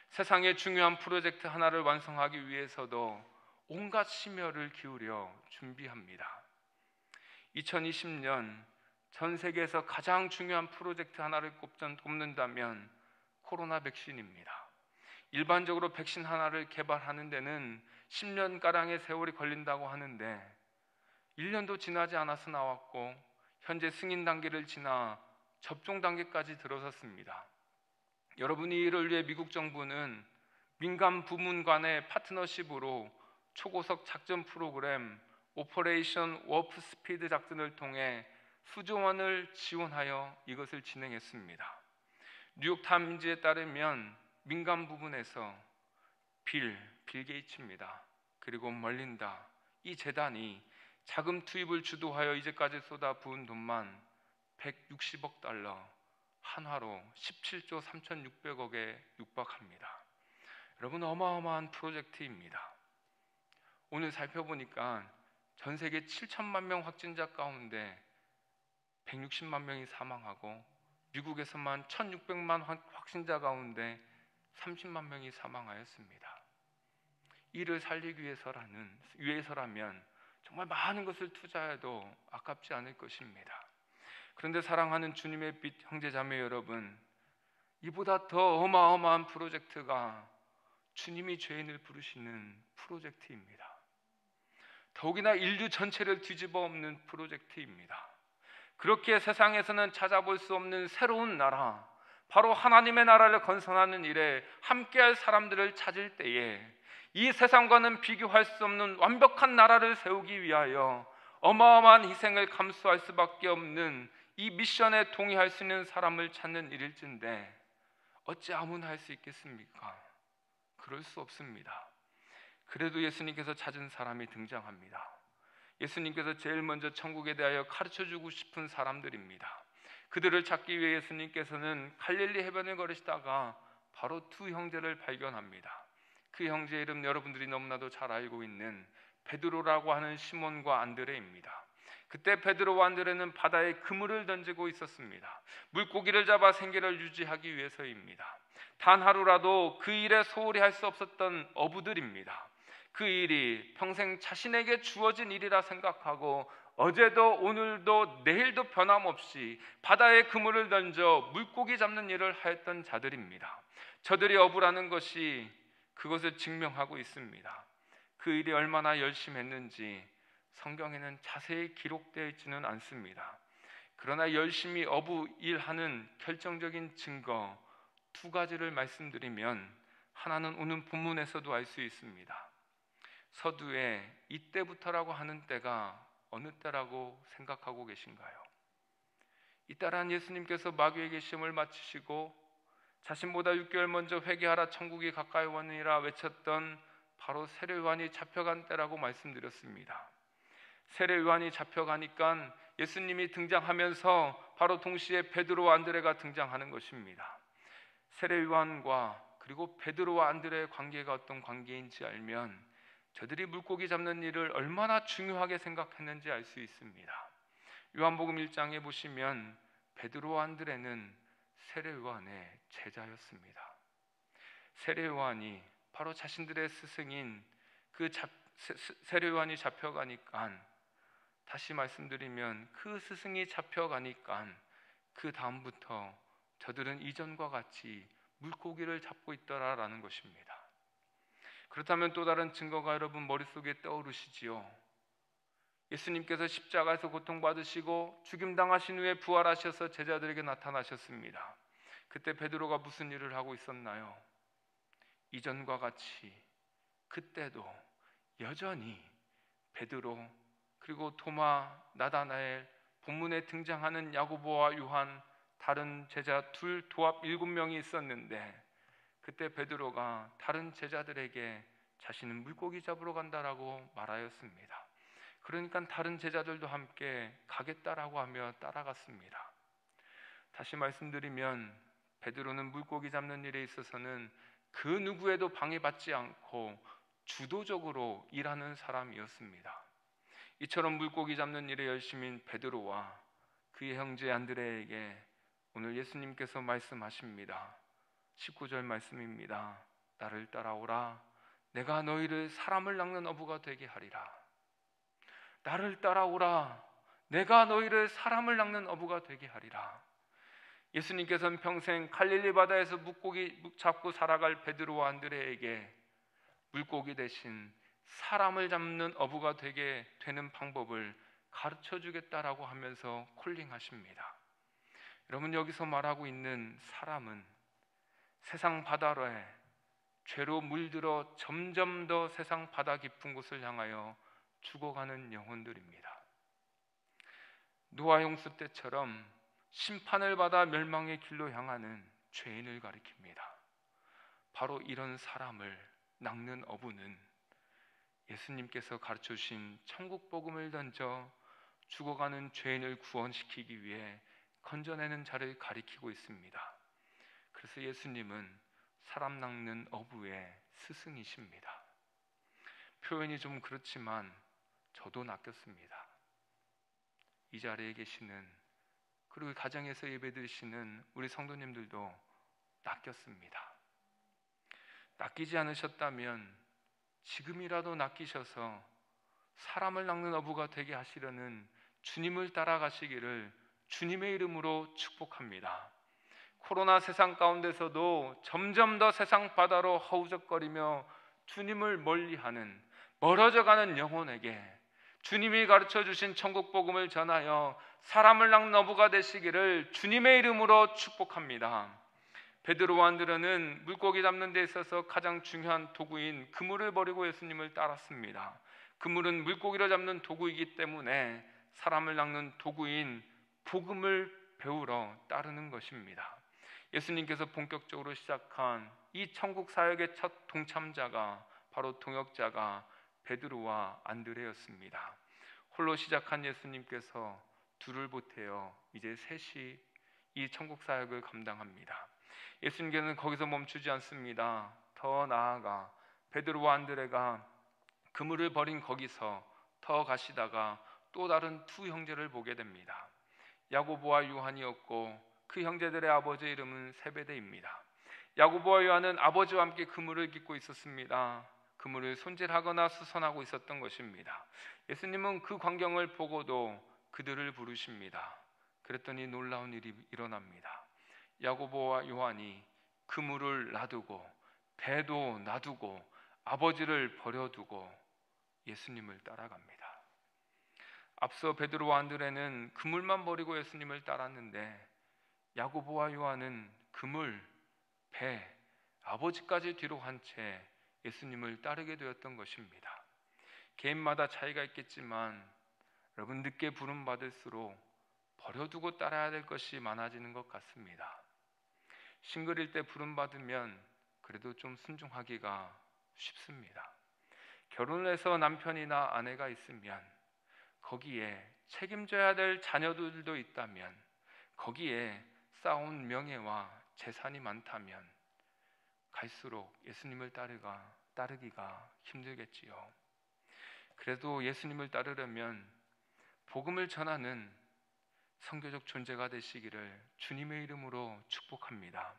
세상의 중요한 프로젝트 하나를 완성하기 위해서도 온갖 심혈을 기울여 준비합니다. 2020년 전 세계에서 가장 중요한 프로젝트 하나를 꼽는다면 코로나 백신입니다. 일반적으로 백신 하나를 개발하는 데는 10년가량의 세월이 걸린다고 하는데 1년도 지나지 않아서 나왔고 현재 승인 단계를 지나 접종 단계까지 들어섰습니다. 여러분이 이를 위해 미국 정부는 민간 부문 간의 파트너십으로 초고속 작전 프로그램 오퍼레이션 워프 스피드 작전을 통해 수조 원을 지원하여 이것을 진행했습니다. 뉴욕 타임즈에 따르면 민간 부분에서 빌 게이츠입니다. 그리고 멀린다, 이 재단이 자금 투입을 주도하여 이제까지 쏟아부은 돈만 160억 달러, 한화로 17조 3,600억에 육박합니다. 여러분, 어마어마한 프로젝트입니다. 오늘 살펴보니까 전 세계 7천만 명 확진자 가운데 160만 명이 사망하고 미국에서만 1,600만 확진자 가운데 30만 명이 사망하였습니다. 이를 살리기 위해서라면 정말 많은 것을 투자해도 아깝지 않을 것입니다. 그런데 사랑하는 주님의 빛 형제자매 여러분, 이보다 더 어마어마한 프로젝트가 주님이 죄인을 부르시는 프로젝트입니다. 더욱이나 인류 전체를 뒤집어 엎는 프로젝트입니다. 그렇게 세상에서는 찾아볼 수 없는 새로운 나라, 바로 하나님의 나라를 건설하는 일에 함께할 사람들을 찾을 때에 이 세상과는 비교할 수 없는 완벽한 나라를 세우기 위하여 어마어마한 희생을 감수할 수밖에 없는 이 미션에 동의할 수 있는 사람을 찾는 일일진데 어찌 아무나 할 수 있겠습니까? 그럴 수 없습니다. 그래도 예수님께서 찾은 사람이 등장합니다. 예수님께서 제일 먼저 천국에 대하여 가르쳐주고 싶은 사람들입니다. 그들을 찾기 위해 예수님께서는 갈릴리 해변을 걸으시다가 바로 두 형제를 발견합니다. 그 형제 이름 여러분들이 너무나도 잘 알고 있는 베드로라고 하는 시몬과 안드레입니다. 그때 베드로와 안드레는 바다에 그물을 던지고 있었습니다. 물고기를 잡아 생계를 유지하기 위해서입니다. 단 하루라도 그 일에 소홀히 할 수 없었던 어부들입니다. 그 일이 평생 자신에게 주어진 일이라 생각하고 어제도 오늘도 내일도 변함없이 바다에 그물을 던져 물고기 잡는 일을 하였던 자들입니다. 저들이 어부라는 것이 그것을 증명하고 있습니다. 그 일이 얼마나 열심히 했는지 성경에는 자세히 기록되어 있지는 않습니다. 그러나 열심히 어부 일하는 결정적인 증거 두 가지를 말씀드리면, 하나는 오늘 본문에서도 알 수 있습니다. 서두에 이때부터라고 하는 때가 어느 때라고 생각하고 계신가요? 이따란 예수님께서 마귀에게 시험을 마치시고 자신보다 6개월 먼저 회개하라 천국이 가까이 왔느니라 외쳤던 바로 세례 요한이 잡혀간 때라고 말씀드렸습니다. 세례 요한이 잡혀가니까 예수님이 등장하면서 바로 동시에 베드로와 안드레가 등장하는 것입니다. 세례 요한과 그리고 베드로와 안드레의 관계가 어떤 관계인지 알면 저들이 물고기 잡는 일을 얼마나 중요하게 생각했는지 알 수 있습니다. 요한복음 1장에 보시면 베드로와 안드레는 세례 요한의 제자였습니다. 세례 요한이 바로 자신들의 스승인 세례 요한이 잡혀가니까, 다시 말씀드리면 그 스승이 잡혀가니까 그 다음부터 저들은 이전과 같이 물고기를 잡고 있더라라는 것입니다. 그렇다면 또 다른 증거가 여러분 머릿속에 떠오르시지요? 예수님께서 십자가에서 고통받으시고 죽임당하신 후에 부활하셔서 제자들에게 나타나셨습니다. 그때 베드로가 무슨 일을 하고 있었나요? 이전과 같이 그때도 여전히 베드로, 그리고 도마, 나다나엘, 본문에 등장하는 야고보와 요한, 다른 제자 도합 7명이 있었는데, 그때 베드로가 다른 제자들에게 자신은 물고기 잡으러 간다라고 말하였습니다. 그러니까 다른 제자들도 함께 가겠다라고 하며 따라갔습니다. 다시 말씀드리면 베드로는 물고기 잡는 일에 있어서는 그 누구에도 방해받지 않고 주도적으로 일하는 사람이었습니다. 이처럼 물고기 잡는 일에 열심인 베드로와 그의 형제 안드레에게 오늘 예수님께서 말씀하십니다. 19절 말씀입니다. 나를 따라오라. 내가 너희를 사람을 낚는 어부가 되게 하리라. 나를 따라오라. 내가 너희를 사람을 낚는 어부가 되게 하리라. 예수님께서는 평생 갈릴리 바다에서 물고기 잡고 살아갈 베드로와 안드레에게 물고기 대신 사람을 잡는 어부가 되게 되는 방법을 가르쳐 주겠다라고 하면서 콜링하십니다. 여러분, 여기서 말하고 있는 사람은 세상 바다로에 죄로 물들어 점점 더 세상 바다 깊은 곳을 향하여 죽어가는 영혼들입니다. 노아 홍수 때처럼 심판을 받아 멸망의 길로 향하는 죄인을 가리킵니다. 바로 이런 사람을 낚는 어부는 예수님께서 가르쳐 주신 천국 복음을 던져 죽어가는 죄인을 구원시키기 위해 건져내는 자를 가리키고 있습니다. 그래서 예수님은 사람 낚는 어부의 스승이십니다. 표현이 좀 그렇지만 저도 낚였습니다. 이 자리에 계시는, 그리고 가정에서 예배드리시는 우리 성도님들도 낚였습니다. 낚이지 않으셨다면 지금이라도 낚이셔서 사람을 낚는 어부가 되게 하시려는 주님을 따라가시기를 주님의 이름으로 축복합니다. 코로나 세상 가운데서도 점점 더 세상 바다로 허우적거리며 주님을 멀리하는, 멀어져가는 영혼에게 주님이 가르쳐 주신 천국 복음을 전하여 사람을 낚는 어부가 되시기를 주님의 이름으로 축복합니다. 베드로와 안드레는 물고기 잡는 데 있어서 가장 중요한 도구인 그물을 버리고 예수님을 따랐습니다. 그물은 물고기를 잡는 도구이기 때문에 사람을 낚는 도구인 복음을 배우러 따르는 것입니다. 예수님께서 본격적으로 시작한 이 천국 사역의 첫 동참자가 바로 동역자가 베드로와 안드레였습니다. 홀로 시작한 예수님께서 둘을 보태어 이제 셋이 이 천국 사역을 감당합니다. 예수님께서는 거기서 멈추지 않습니다. 더 나아가 베드로와 안드레가 그물을 버린 거기서 더 가시다가 또 다른 두 형제를 보게 됩니다. 야고보와 요한이었고 그 형제들의 아버지의 이름은 세베대입니다. 야고보와 요한은 아버지와 함께 그물을 깃고 있었습니다. 그물을 손질하거나 수선하고 있었던 것입니다. 예수님은 그 광경을 보고도 그들을 부르십니다. 그랬더니 놀라운 일이 일어납니다. 야고보와 요한이 그물을 놔두고 배도 놔두고 아버지를 버려두고 예수님을 따라갑니다. 앞서 베드로와 안드레는 그물만 버리고 예수님을 따랐는데 야고보와 요한은 그물, 배, 아버지까지 뒤로 한 채 예수님을 따르게 되었던 것입니다. 개인마다 차이가 있겠지만 여러분, 늦게 부름 받을수록 버려두고 따라야 될 것이 많아지는 것 같습니다. 싱글일 때 부름 받으면 그래도 좀 순종하기가 쉽습니다. 결혼을 해서 남편이나 아내가 있으면 거기에 책임져야 될 자녀들도 있다면 거기에 쌓아온 명예와 재산이 많다면 갈수록 예수님을 따르기가 힘들겠지요. 그래도 예수님을 따르려면 복음을 전하는 선교적 존재가 되시기를 주님의 이름으로 축복합니다.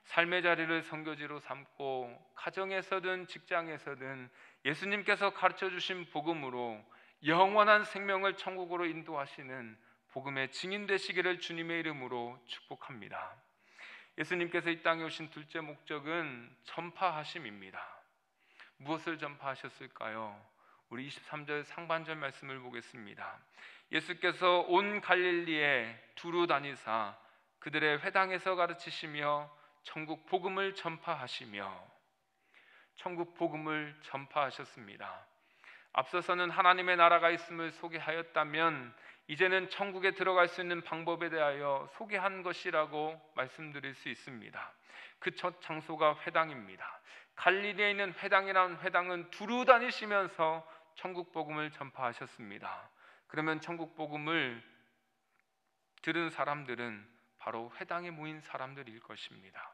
삶의 자리를 선교지로 삼고 가정에서든 직장에서든 예수님께서 가르쳐 주신 복음으로 영원한 생명을 천국으로 인도하시는 복음의 증인 되시기를 주님의 이름으로 축복합니다. 예수님께서 이 땅에 오신 둘째 목적은 전파하심입니다. 무엇을 전파하셨을까요? 우리 23절 상반절 말씀을 보겠습니다. 예수께서 온 갈릴리에 두루 다니사 그들의 회당에서 가르치시며 천국 복음을 전파하시며, 천국 복음을 전파하셨습니다. 앞서서는 하나님의 나라가 있음을 소개하였다면 이제는 천국에 들어갈 수 있는 방법에 대하여 소개한 것이라고 말씀드릴 수 있습니다. 그 첫 장소가 회당입니다. 갈릴리에 있는 회당이라는 회당은 두루 다니시면서 천국 복음을 전파하셨습니다. 그러면 천국 복음을 들은 사람들은 바로 회당에 모인 사람들일 것입니다.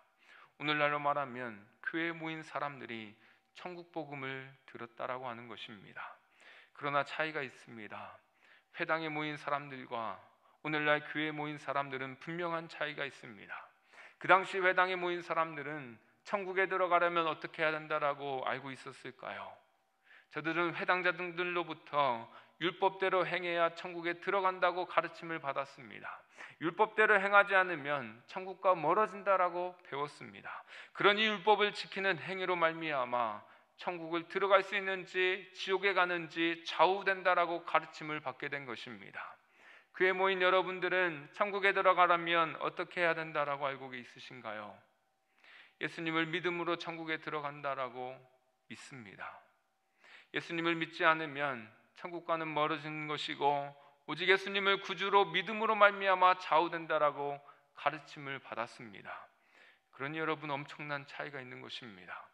오늘날로 말하면 교회에 모인 사람들이 천국 복음을 들었다라고 하는 것입니다. 그러나 차이가 있습니다. 회당에 모인 사람들과 오늘날 교회에 모인 사람들은 분명한 차이가 있습니다. 그 당시 회당에 모인 사람들은 천국에 들어가려면 어떻게 해야 된다라고 알고 있었을까요? 저들은 회당자들로부터 율법대로 행해야 천국에 들어간다고 가르침을 받았습니다. 율법대로 행하지 않으면 천국과 멀어진다라고 배웠습니다. 그러니 율법을 지키는 행위로 말미암아 천국을 들어갈 수 있는지 지옥에 가는지 좌우된다라고 가르침을 받게 된 것입니다. 교회 모인 여러분들은 천국에 들어가려면 어떻게 해야 된다라고 알고 있으신가요? 예수님을 믿음으로 천국에 들어간다라고 믿습니다. 예수님을 믿지 않으면 천국과는 멀어진 것이고 오직 예수님을 구주로 믿음으로 말미암아 좌우된다라고 가르침을 받았습니다. 그러니 여러분, 엄청난 차이가 있는 것입니다.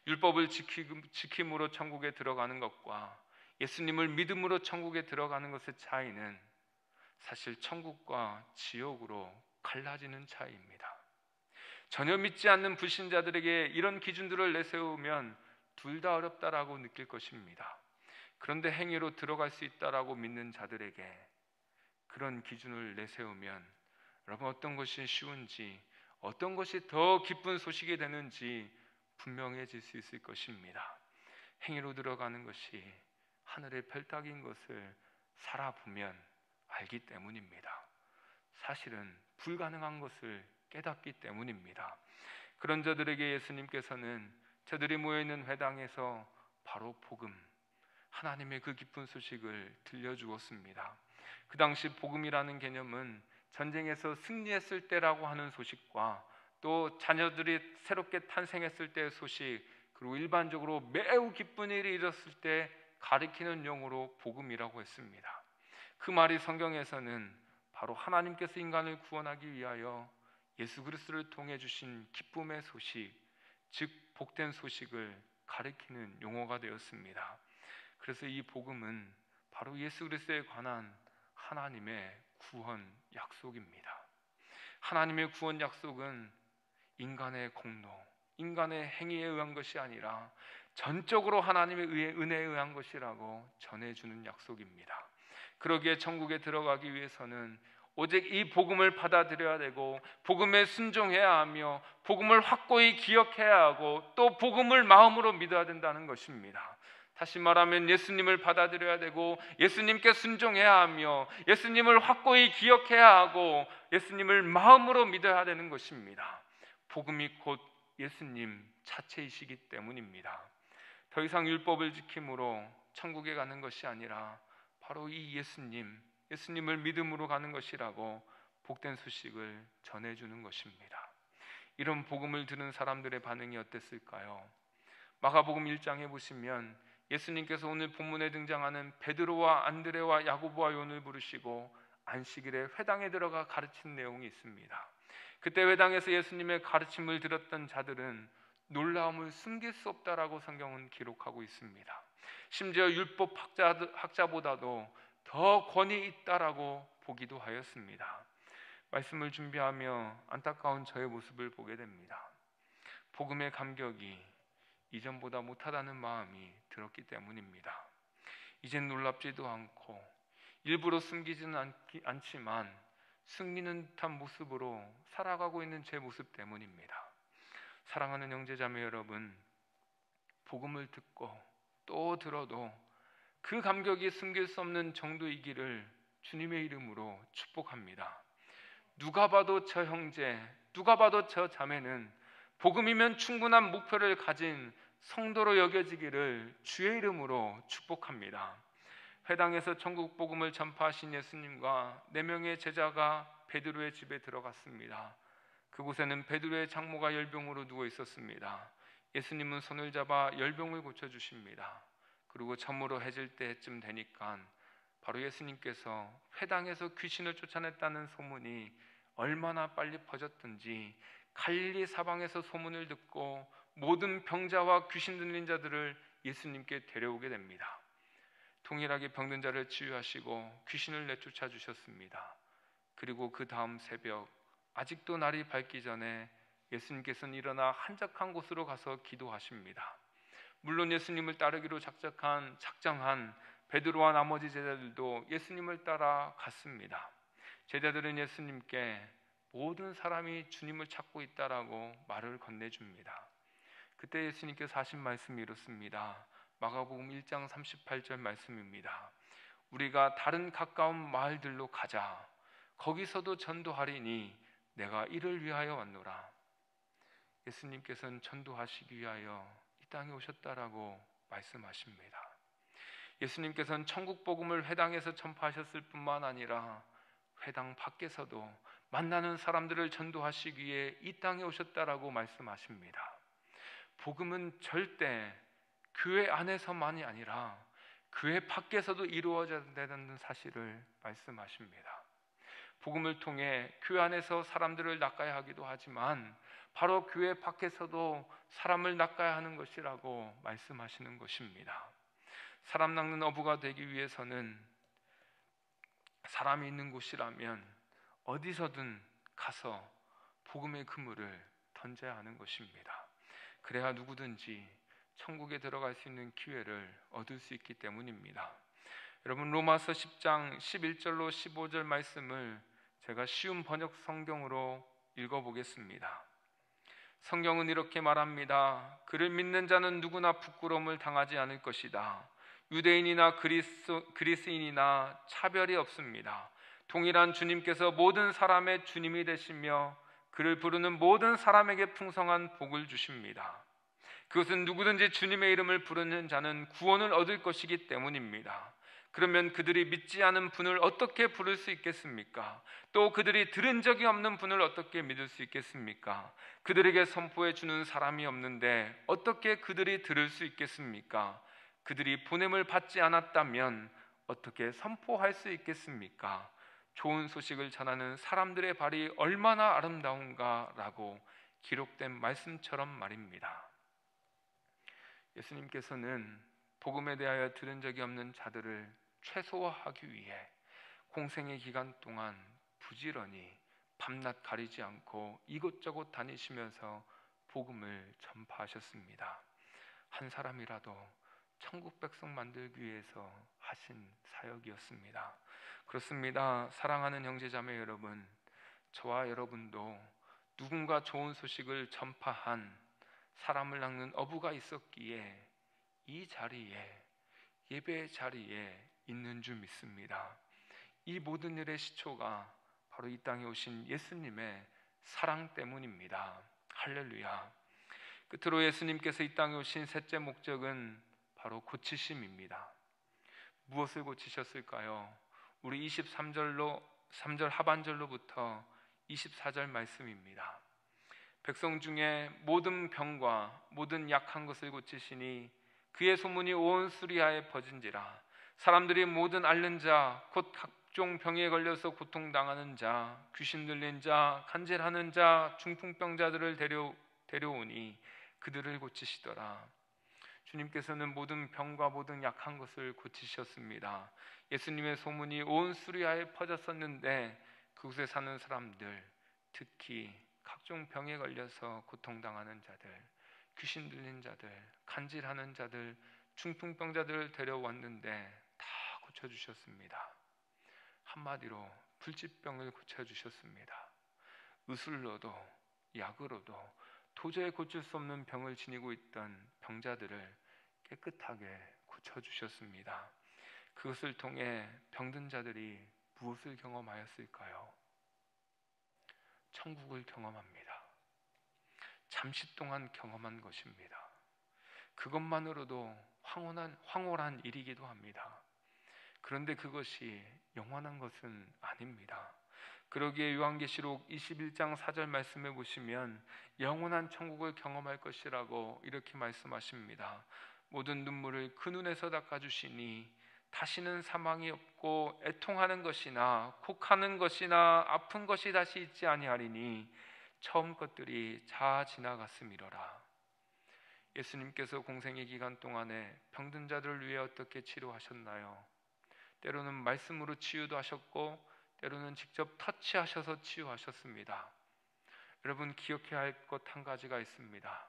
율법을 지킴으로 천국에 들어가는 것과 예수님을 믿음으로 천국에 들어가는 것의 차이는 사실 천국과 지옥으로 갈라지는 차이입니다. 전혀 믿지 않는 불신자들에게 이런 기준들을 내세우면 둘 다 어렵다라고 느낄 것입니다. 그런데 행위로 들어갈 수 있다라고 믿는 자들에게 그런 기준을 내세우면 여러분, 어떤 것이 쉬운지, 어떤 것이 더 기쁜 소식이 되는지 분명해질 수 있을 것입니다. 행위로 들어가는 것이 하늘의 별따기인 것을 살아보면 알기 때문입니다. 사실은 불가능한 것을 깨닫기 때문입니다. 그런 자들에게 예수님께서는 저들이 모여있는 회당에서 바로 복음, 하나님의 그 기쁜 소식을 들려주었습니다. 그 당시 복음이라는 개념은 전쟁에서 승리했을 때라고 하는 소식과 또 자녀들이 새롭게 탄생했을 때의 소식, 그리고 일반적으로 매우 기쁜 일이 일었을 때 가리키는 용어로 복음이라고 했습니다. 그 말이 성경에서는 바로 하나님께서 인간을 구원하기 위하여 예수 그리스도를 통해 주신 기쁨의 소식, 즉 복된 소식을 가리키는 용어가 되었습니다. 그래서 이 복음은 바로 예수 그리스도에 관한 하나님의 구원 약속입니다. 하나님의 구원 약속은 인간의 공로, 인간의 행위에 의한 것이 아니라 전적으로 하나님의 은혜에 의한 것이라고 전해주는 약속입니다. 그러기에 천국에 들어가기 위해서는 오직 이 복음을 받아들여야 되고 복음에 순종해야 하며 복음을 확고히 기억해야 하고 또 복음을 마음으로 믿어야 된다는 것입니다. 다시 말하면 예수님을 받아들여야 되고 예수님께 순종해야 하며 예수님을 확고히 기억해야 하고 예수님을 마음으로 믿어야 되는 것입니다. 복음이 곧 예수님 자체이시기 때문입니다. 더 이상 율법을 지킴으로 천국에 가는 것이 아니라 바로 이 예수님을 믿음으로 가는 것이라고 복된 소식을 전해주는 것입니다. 이런 복음을 들은 사람들의 반응이 어땠을까요? 마가복음 1장에 보시면 예수님께서 오늘 본문에 등장하는 베드로와 안드레와 야고보와 요한을 부르시고 안식일에 회당에 들어가 가르친 내용이 있습니다. 그때 회당에서 예수님의 가르침을 들었던 자들은 놀라움을 숨길 수 없다라고 성경은 기록하고 있습니다. 심지어 율법 학자보다도 더 권위 있다라고 보기도 하였습니다. 말씀을 준비하며 안타까운 저의 모습을 보게 됩니다. 복음의 감격이 이전보다 못하다는 마음이 들었기 때문입니다. 이젠 놀랍지도 않고 일부러 숨기지는 않지만 숨기는 듯한 모습으로 살아가고 있는 제 모습 때문입니다. 사랑하는 형제자매 여러분, 복음을 듣고 또 들어도 그 감격이 숨길 수 없는 정도이기를 주님의 이름으로 축복합니다. 누가 봐도 저 형제, 누가 봐도 저 자매는 복음이면 충분한 목표를 가진 성도로 여겨지기를 주의 이름으로 축복합니다. 회당에서 천국 복음을 전파하신 예수님과 4명의 제자가 베드로의 집에 들어갔습니다. 그곳에는 베드로의 장모가 열병으로 누워 있었습니다. 예수님은 손을 잡아 열병을 고쳐주십니다. 그리고 저물어 해질 때쯤 되니까 바로 예수님께서 회당에서 귀신을 쫓아냈다는 소문이 얼마나 빨리 퍼졌든지 갈릴리 사방에서 소문을 듣고 모든 병자와 귀신 들린 자들을 예수님께 데려오게 됩니다. 동일하게 병든 자를 치유하시고 귀신을 내쫓아 주셨습니다. 그리고 그 다음 새벽 아직도 날이 밝기 전에 예수님께서는 일어나 한적한 곳으로 가서 기도하십니다. 물론 예수님을 따르기로 작정한 베드로와 나머지 제자들도 예수님을 따라 갔습니다. 제자들은 예수님께 모든 사람이 주님을 찾고 있다라고 말을 건네줍니다. 그때 예수님께서 하신 말씀이 이렇습니다. 마가복음 1장 38절 말씀입니다. 우리가 다른 가까운 마을들로 가자. 거기서도 전도하리니 내가 이를 위하여 왔노라. 예수님께서는 전도하시기 위하여 이 땅에 오셨다라고 말씀하십니다. 예수님께서는 천국 복음을 회당에서 전파하셨을 뿐만 아니라 회당 밖에서도 만나는 사람들을 전도하시기 위해 이 땅에 오셨다라고 말씀하십니다. 복음은 절대 교회 안에서만이 아니라 교회 밖에서도 이루어져야 된다는 사실을 말씀하십니다. 복음을 통해 교회 안에서 사람들을 낚아야 하기도 하지만 바로 교회 밖에서도 사람을 낚아야 하는 것이라고 말씀하시는 것입니다. 사람 낚는 어부가 되기 위해서는 사람이 있는 곳이라면 어디서든 가서 복음의 그물을 던져야 하는 것입니다. 그래야 누구든지 천국에 들어갈 수 있는 기회를 얻을 수 있기 때문입니다. 여러분, 로마서 10장 11절로 15절 말씀을 제가 쉬운 번역 성경으로 읽어보겠습니다. 성경은 이렇게 말합니다. 그를 믿는 자는 누구나 부끄러움을 당하지 않을 것이다. 유대인이나 그리스인이나 차별이 없습니다. 동일한 주님께서 모든 사람의 주님이 되시며 그를 부르는 모든 사람에게 풍성한 복을 주십니다. 그것은 누구든지 주님의 이름을 부르는 자는 구원을 얻을 것이기 때문입니다. 그러면 그들이 믿지 않은 분을 어떻게 부를 수 있겠습니까? 또 그들이 들은 적이 없는 분을 어떻게 믿을 수 있겠습니까? 그들에게 선포해 주는 사람이 없는데 어떻게 그들이 들을 수 있겠습니까? 그들이 보냄을 받지 않았다면 어떻게 선포할 수 있겠습니까? 좋은 소식을 전하는 사람들의 발이 얼마나 아름다운가라고 기록된 말씀처럼 말입니다. 예수님께서는 복음에 대하여 들은 적이 없는 자들을 최소화하기 위해 공생의 기간 동안 부지런히 밤낮 가리지 않고 이곳저곳 다니시면서 복음을 전파하셨습니다. 한 사람이라도 천국 백성 만들기 위해서 하신 사역이었습니다. 그렇습니다. 사랑하는 형제자매 여러분, 저와 여러분도 누군가 좋은 소식을 전파한 사람을 낚는 어부가 있었기에 이 자리에, 예배 자리에 있는 줄 믿습니다. 이 모든 일의 시초가 바로 이 땅에 오신 예수님의 사랑 때문입니다. 할렐루야. 끝으로 예수님께서 이 땅에 오신 셋째 목적은 바로 고치심입니다. 무엇을 고치셨을까요? 우리 3절 하반절로부터 24절 말씀입니다. 백성 중에 모든 병과 모든 약한 것을 고치시니 그의 소문이 온 수리아에 퍼진지라. 사람들이 모든 앓는 자, 곧 각종 병에 걸려서 고통당하는 자, 귀신 들린 자, 간질하는 자, 중풍병자들을 데려오니 그들을 고치시더라. 주님께서는 모든 병과 모든 약한 것을 고치셨습니다. 예수님의 소문이 온 수리아에 퍼졌었는데 그곳에 사는 사람들, 특히 각종 병에 걸려서 고통당하는 자들, 귀신 들린 자들, 간질하는 자들, 중풍병자들을 데려왔는데 다 고쳐주셨습니다. 한마디로 불치병을 고쳐주셨습니다. 의술로도 약으로도 도저히 고칠 수 없는 병을 지니고 있던 병자들을 깨끗하게 고쳐주셨습니다. 그것을 통해 병든 자들이 무엇을 경험하였을까요? 천국을 경험합니다. 잠시 동안 경험한 것입니다. 그것만으로도 황홀한 일이기도 합니다. 그런데 그것이 영원한 것은 아닙니다. 그러기에 요한계시록 21장 4절 말씀해 보시면 영원한 천국을 경험할 것이라고 이렇게 말씀하십니다. 모든 눈물을 그 눈에서 닦아주시니 다시는 사망이 없고 애통하는 것이나 곡하는 것이나 아픈 것이 다시 있지 아니하리니 처음 것들이 다 지나갔음이로라. 예수님께서 공생의 기간 동안에 병든 자들을 위해 어떻게 치료하셨나요? 때로는 말씀으로 치유도 하셨고 때로는 직접 터치하셔서 치유하셨습니다. 여러분, 기억해야 할 것 한 가지가 있습니다.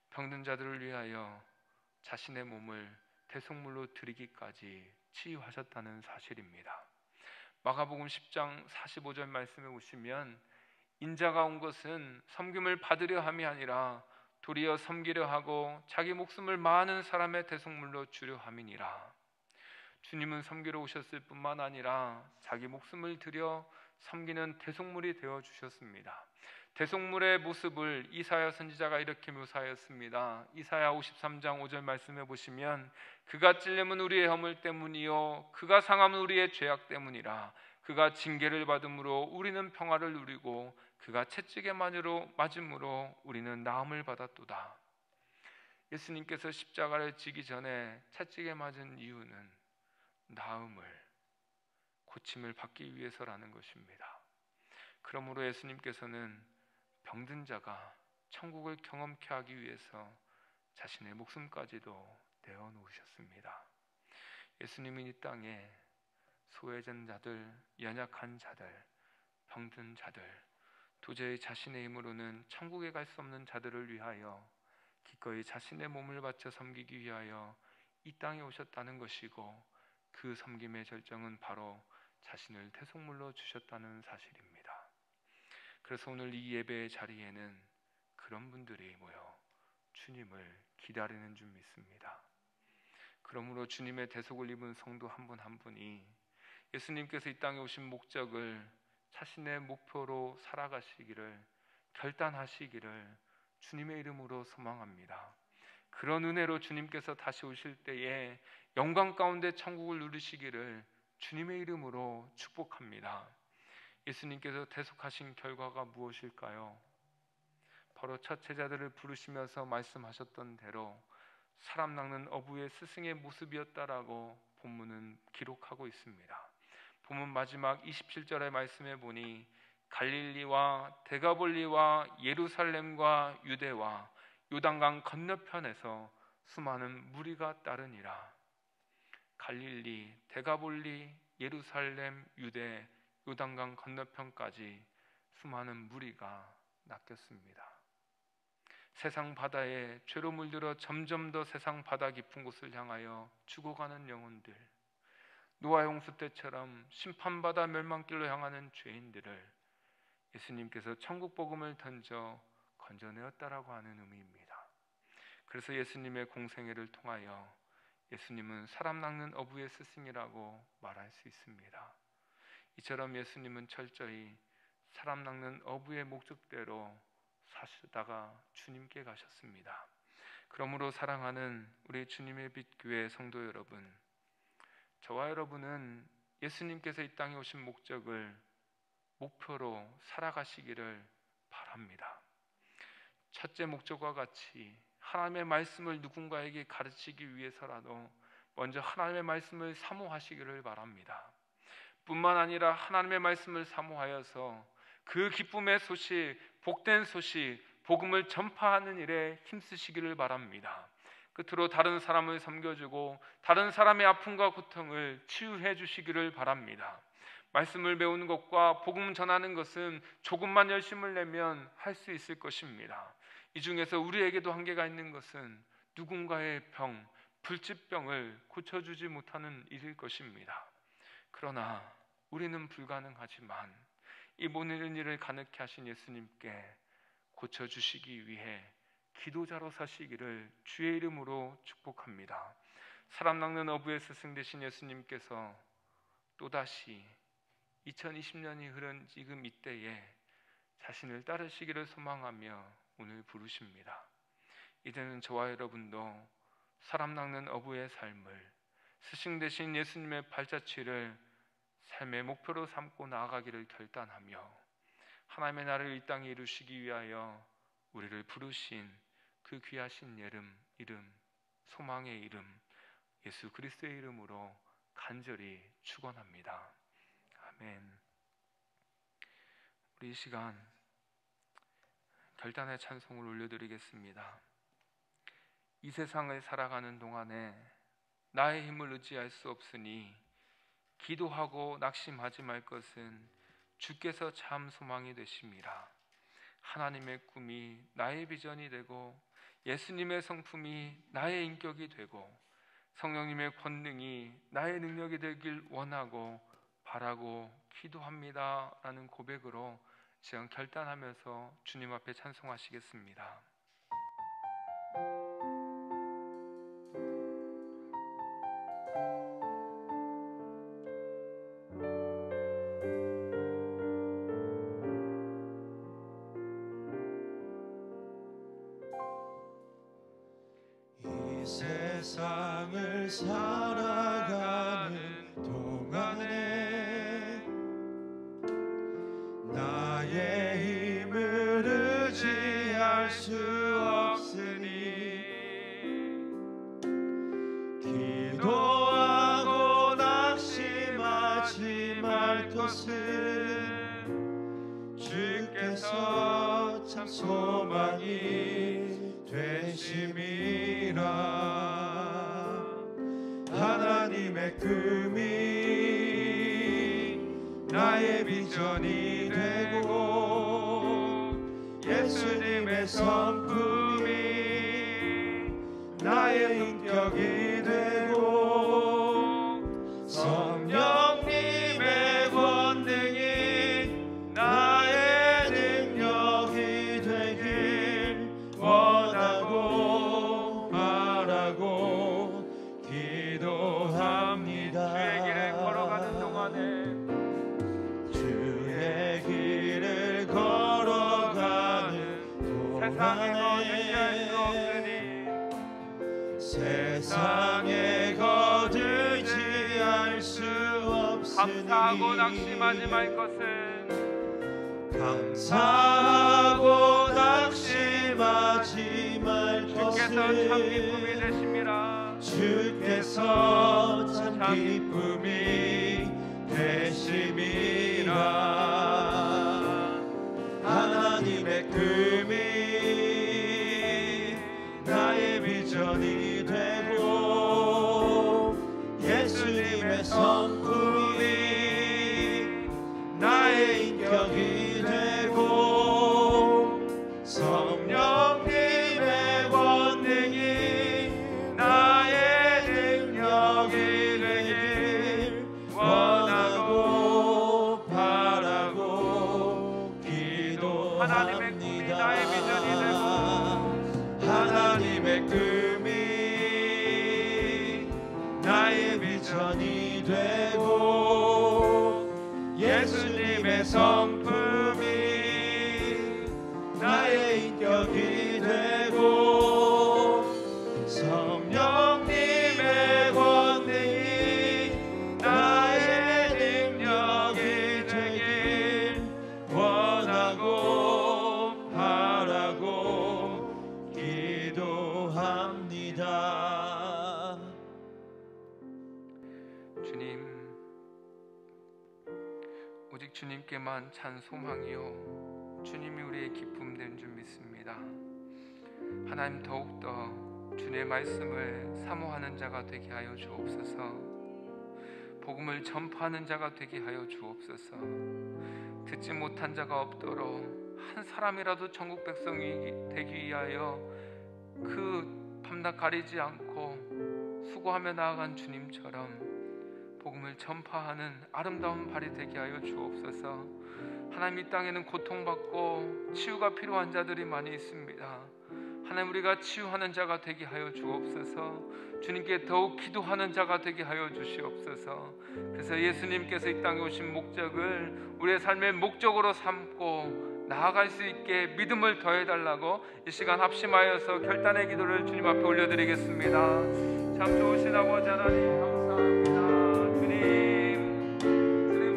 병든 자들을 위하여 자신의 몸을 대속물로 드리기까지 치유하셨다는 사실입니다. 마가복음 10장 45절 말씀에 보시면 인자가 온 것은 섬김을 받으려 함이 아니라 도리어 섬기려 하고 자기 목숨을 많은 사람의 대속물로 주려 함이니라. 주님은 섬기러 오셨을 뿐만 아니라 자기 목숨을 들여 섬기는 대속물이 되어 주셨습니다. 대속물의 모습을 이사야 선지자가 이렇게 묘사하였습니다. 이사야 53장 5절 말씀해 보시면 그가 찔림은 우리의 허물 때문이요 그가 상함은 우리의 죄악 때문이라. 그가 징계를 받음으로 우리는 평화를 누리고 그가 채찍에 맞음으로 우리는 나음을 받았도다. 예수님께서 십자가를 지기 전에 채찍에 맞은 이유는 나음을, 고침을 받기 위해서라는 것입니다. 그러므로 예수님께서는 병든 자가 천국을 경험케 하기 위해서 자신의 목숨까지도 내어놓으셨습니다. 예수님은 이 땅에 소외된 자들, 연약한 자들, 병든 자들, 도저히 자신의 힘으로는 천국에 갈 수 없는 자들을 위하여 기꺼이 자신의 몸을 바쳐 섬기기 위하여 이 땅에 오셨다는 것이고, 그 섬김의 절정은 바로 자신을 대속물로 주셨다는 사실입니다. 그래서 오늘 이 예배의 자리에는 그런 분들이 모여 주님을 기다리는 줄 믿습니다. 그러므로 주님의 대속을 입은 성도 한 분 한 분이 예수님께서 이 땅에 오신 목적을 자신의 목표로 살아가시기를 결단하시기를 주님의 이름으로 소망합니다. 그런 은혜로 주님께서 다시 오실 때에 영광 가운데 천국을 누리시기를 주님의 이름으로 축복합니다. 예수님께서 대속하신 결과가 무엇일까요? 바로 첫 제자들을 부르시면서 말씀하셨던 대로 사람 낚는 어부의 스승의 모습이었다라고 본문은 기록하고 있습니다. 본문 마지막 27절의 말씀에 보니 갈릴리와 데가볼리와 예루살렘과 유대와 요단강 건너편에서 수많은 무리가 따르니라. 갈릴리, 데가볼리, 예루살렘, 유대, 요단강 건너편까지 수많은 무리가 낚였습니다. 세상 바다에 죄로 물들어 점점 더 세상 바다 깊은 곳을 향하여 죽어가는 영혼들, 노아 홍수 때처럼 심판받아 멸망길로 향하는 죄인들을 예수님께서 천국 복음을 던져 건져내었다라고 하는 의미입니다. 그래서 예수님의 공생애를 통하여 예수님은 사람 낚는 어부의 스승이라고 말할 수 있습니다. 이처럼 예수님은 철저히 사람 낚는 어부의 목적대로 사시다가 주님께 가셨습니다. 그러므로 사랑하는 우리 주님의 빛 교회 성도 여러분, 저와 여러분은 예수님께서 이 땅에 오신 목적을 목표로 살아가시기를 바랍니다. 첫째 목적과 같이 하나님의 말씀을 누군가에게 가르치기 위해서라도 먼저 하나님의 말씀을 사모하시기를 바랍니다. 뿐만 아니라 하나님의 말씀을 사모하여서 그 기쁨의 소식, 복된 소식, 복음을 전파하는 일에 힘쓰시기를 바랍니다. 끝으로 다른 사람을 섬겨주고 다른 사람의 아픔과 고통을 치유해 주시기를 바랍니다. 말씀을 배우는 것과 복음 전하는 것은 조금만 열심을 내면 할 수 있을 것입니다. 이 중에서 우리에게도 한계가 있는 것은 누군가의 병, 불치병을 고쳐주지 못하는 일일 것입니다. 그러나 우리는 불가능하지만 이 모든 일을 가능케 하신 예수님께 고쳐주시기 위해 기도자로 사시기를 주의 이름으로 축복합니다. 사람 낚는 어부의 스승 되신 예수님께서 또다시 2020년이 흐른 지금 이때에 자신을 따르시기를 소망하며 오늘 부르십니다. 이제는 저와 여러분도 사람 낚는 어부의 삶을 스승 되신 예수님의 발자취를 삶의 목표로 삼고 나아가기를 결단하며 하나님의 나라를 이 땅에 이루시기 위하여 우리를 부르신 그 귀하신 이름, 소망의 이름, 예수 그리스도의 이름으로 간절히 축원합니다. 아멘. 우리 이 시간 결단의 찬송을 올려드리겠습니다. 이 세상을 살아가는 동안에 나의 힘을 의지할 수 없으니 기도하고 낙심하지 말 것은 주께서 참 소망이 되심이라. 하나님의 꿈이 나의 비전이 되고 예수님의 성품이 나의 인격이 되고 성령님의 권능이 나의 능력이 되길 원하고 바라고 기도합니다 라는 고백으로 지금 결단하면서 주님 앞에 찬송하시겠습니다. 살아가는 동안에 나의 힘을 의지할 수 없으니 기도하고 낙심하지 말 것은 주께서 참 소망이 되심이라. 하나님의 꿈이 나의 비전이 되고 예수님의 성품이 나의 인격이 되고 성령님의 권능이 나의 능력이 되길 원하고 바라고 기도합니다. 주의 길을 걸어가는 동안에 주의 길을 걸어가는 동안에 세상에 거두지할 수 없으니 감사하고 낙심하지 말 것은 감사하고 낙심하지 말 주께서 참 기쁨이 것은 되심이라. 주께서 참 기쁨이 되심이라. 하나님의 꿈이 나의 비전이 되고 예수님의 성품이 나의 인격이 되고 성령님의 권능이 나의 능력이 되길 원하고 바라고 기도합니다. 하나님의 꿈이 나의 비전이 되고 하나님의 꿈이 나의 비전이 되고 예수님의 성품이 나의 인격이 되고 성령님의 권능이 나의 능력이 되길 원하고 바라고 기도합니다. 주님, 오직 주님께만 찬송하기요 주님이 우리의 기쁨 된 줄 믿습니다. 하나님, 더욱더 주님의 말씀을 사모하는 자가 되게 하여 주옵소서. 복음을 전파하는 자가 되게 하여 주옵소서. 듣지 못한 자가 없도록 한 사람이라도 전국 백성이 되기 위하여 그 밤낮 가리지 않고 수고하며 나아간 주님처럼 복음을 전파하는 아름다운 발이 되게 하여 주옵소서. 하나님, 이 땅에는 고통받고 치유가 필요한 자들이 많이 있습니다. 하나님, 우리가 치유하는 자가 되게 하여 주옵소서. 주님께 더욱 기도하는 자가 되게 하여 주시옵소서. 그래서 예수님께서 이 땅에 오신 목적을 우리의 삶의 목적으로 삼고 나아갈 수 있게 믿음을 더해달라고 이 시간 합심하여서 결단의 기도를 주님 앞에 올려드리겠습니다. 참 좋으신 아버지 하나님, 감사합니다. 주님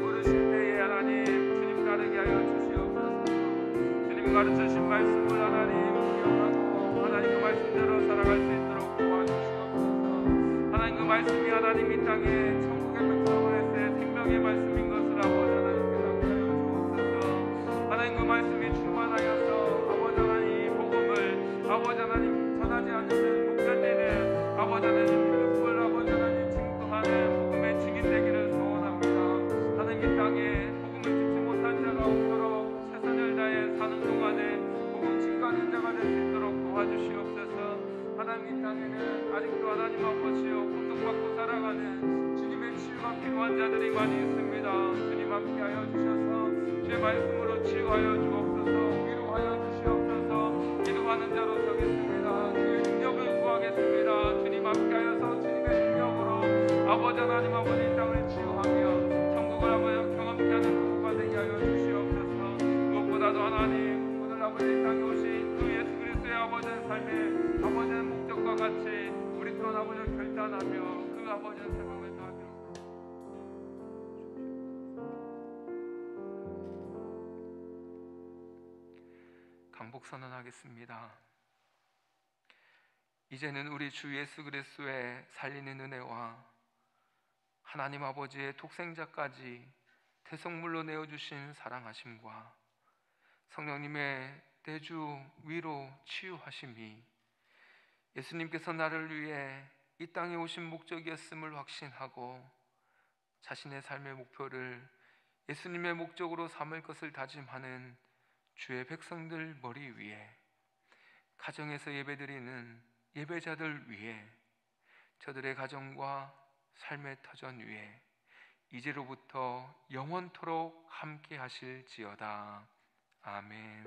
부르실 때에 하나님, 주님 따르게 하여 주시옵소서. 주님 가르치신 말씀을 하나님 기억하고 하나님 그 말씀대로 살아갈 수 있도록 도와주시옵소서. 하나님, 그 말씀이 하나님 이 땅에 천국의 백성으로서의 생명의 말씀인 것을 아버지 하나님께 하여 주옵소서. 하나님, 그 말씀이 충만하여서 아버지 하나님 복음을 아버지 하나님 전하지 않는 못 견디는 아버지 하나님 그릇을 아버지 하나님 증거하는 복음의 증인 되기를 소원합니다. 하나님, 이 땅에 복음을 듣지 못한 자가 없도록 최선을 다해 사는 동안에 복음 증거하는 자가 될 수 있도록 도와주시옵소서. 하나님, 이 땅에는 아직도 하나님 아버지여 고통받고 살아가는 주님의 치유가 필요한 자들이 많이 있습니다. 주님 함께하여 주셔서 주의 말씀으로 치유하여 주옵소서. 위로하여 주시옵소서. 기도하는 자로 서겠습니다. 주의 능력을 구하겠습니다. 주님 함께하여서 주님의 능력으로 아버지 하나님 아버지 이 땅을 치유하며 천국을 아버지 경험케 하는 부부가 되게 하여 주시옵소서. 무엇보다도 하나님, 오늘 아버지 이 땅에 오신 그 예수 그리스도의 아버지의 삶의 아버지의 목적과 같이 우리 또한 아버지를 결단하며 모든 생각을 다하기로 강복 선언하겠습니다. 이제는 우리 주 예수 그리스도의 살리는 은혜와 하나님 아버지의 독생자까지 태성물로 내어주신 사랑하심과 성령님의 대주 위로 치유하심이 예수님께서 나를 위해 이 땅에 오신 목적이었음을 확신하고 자신의 삶의 목표를 예수님의 목적으로 삼을 것을 다짐하는 주의 백성들 머리 위에, 가정에서 예배드리는 예배자들 위에, 저들의 가정과 삶의 터전 위에 이제로부터 영원토록 함께 하실지어다. 아멘.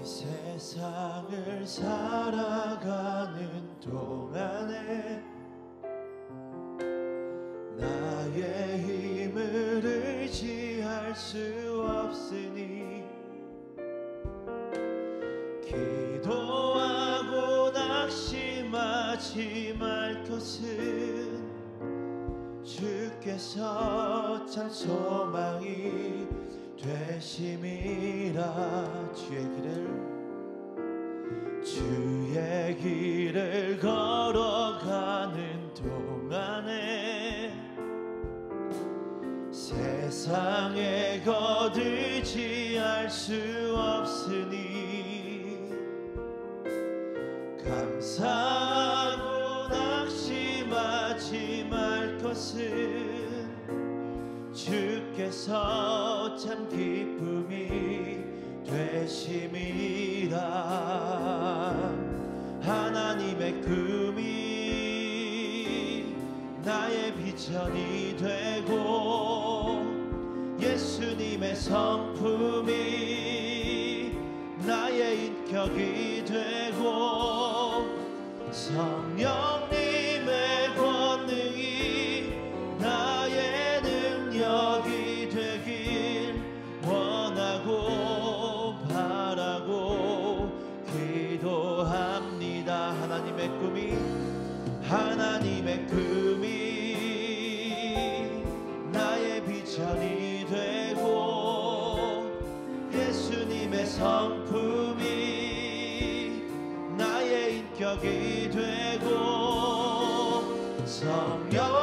세상을 살아가는 동안에 나의 힘을 의지할 수 없으니 기도하고 낙심하지 말 것은 주께서 참 소망이 되심이라. 주의 길을 걸어가는 동안에 세상에 거들지 수 없으니 감사하고 낙심하지 말 것은 주께서 참 기쁨이 되심이라. 하나님의 꿈이 나의 비전이 되고 예수님의 성품이 나의 인격이 되고 성령님의 권능이 나의 능력이 되길 원하고 바라고 기도합니다. 하나님의 꿈이 나의 비전이 되고 예수님의 성품이 나의 인격이 되고 성령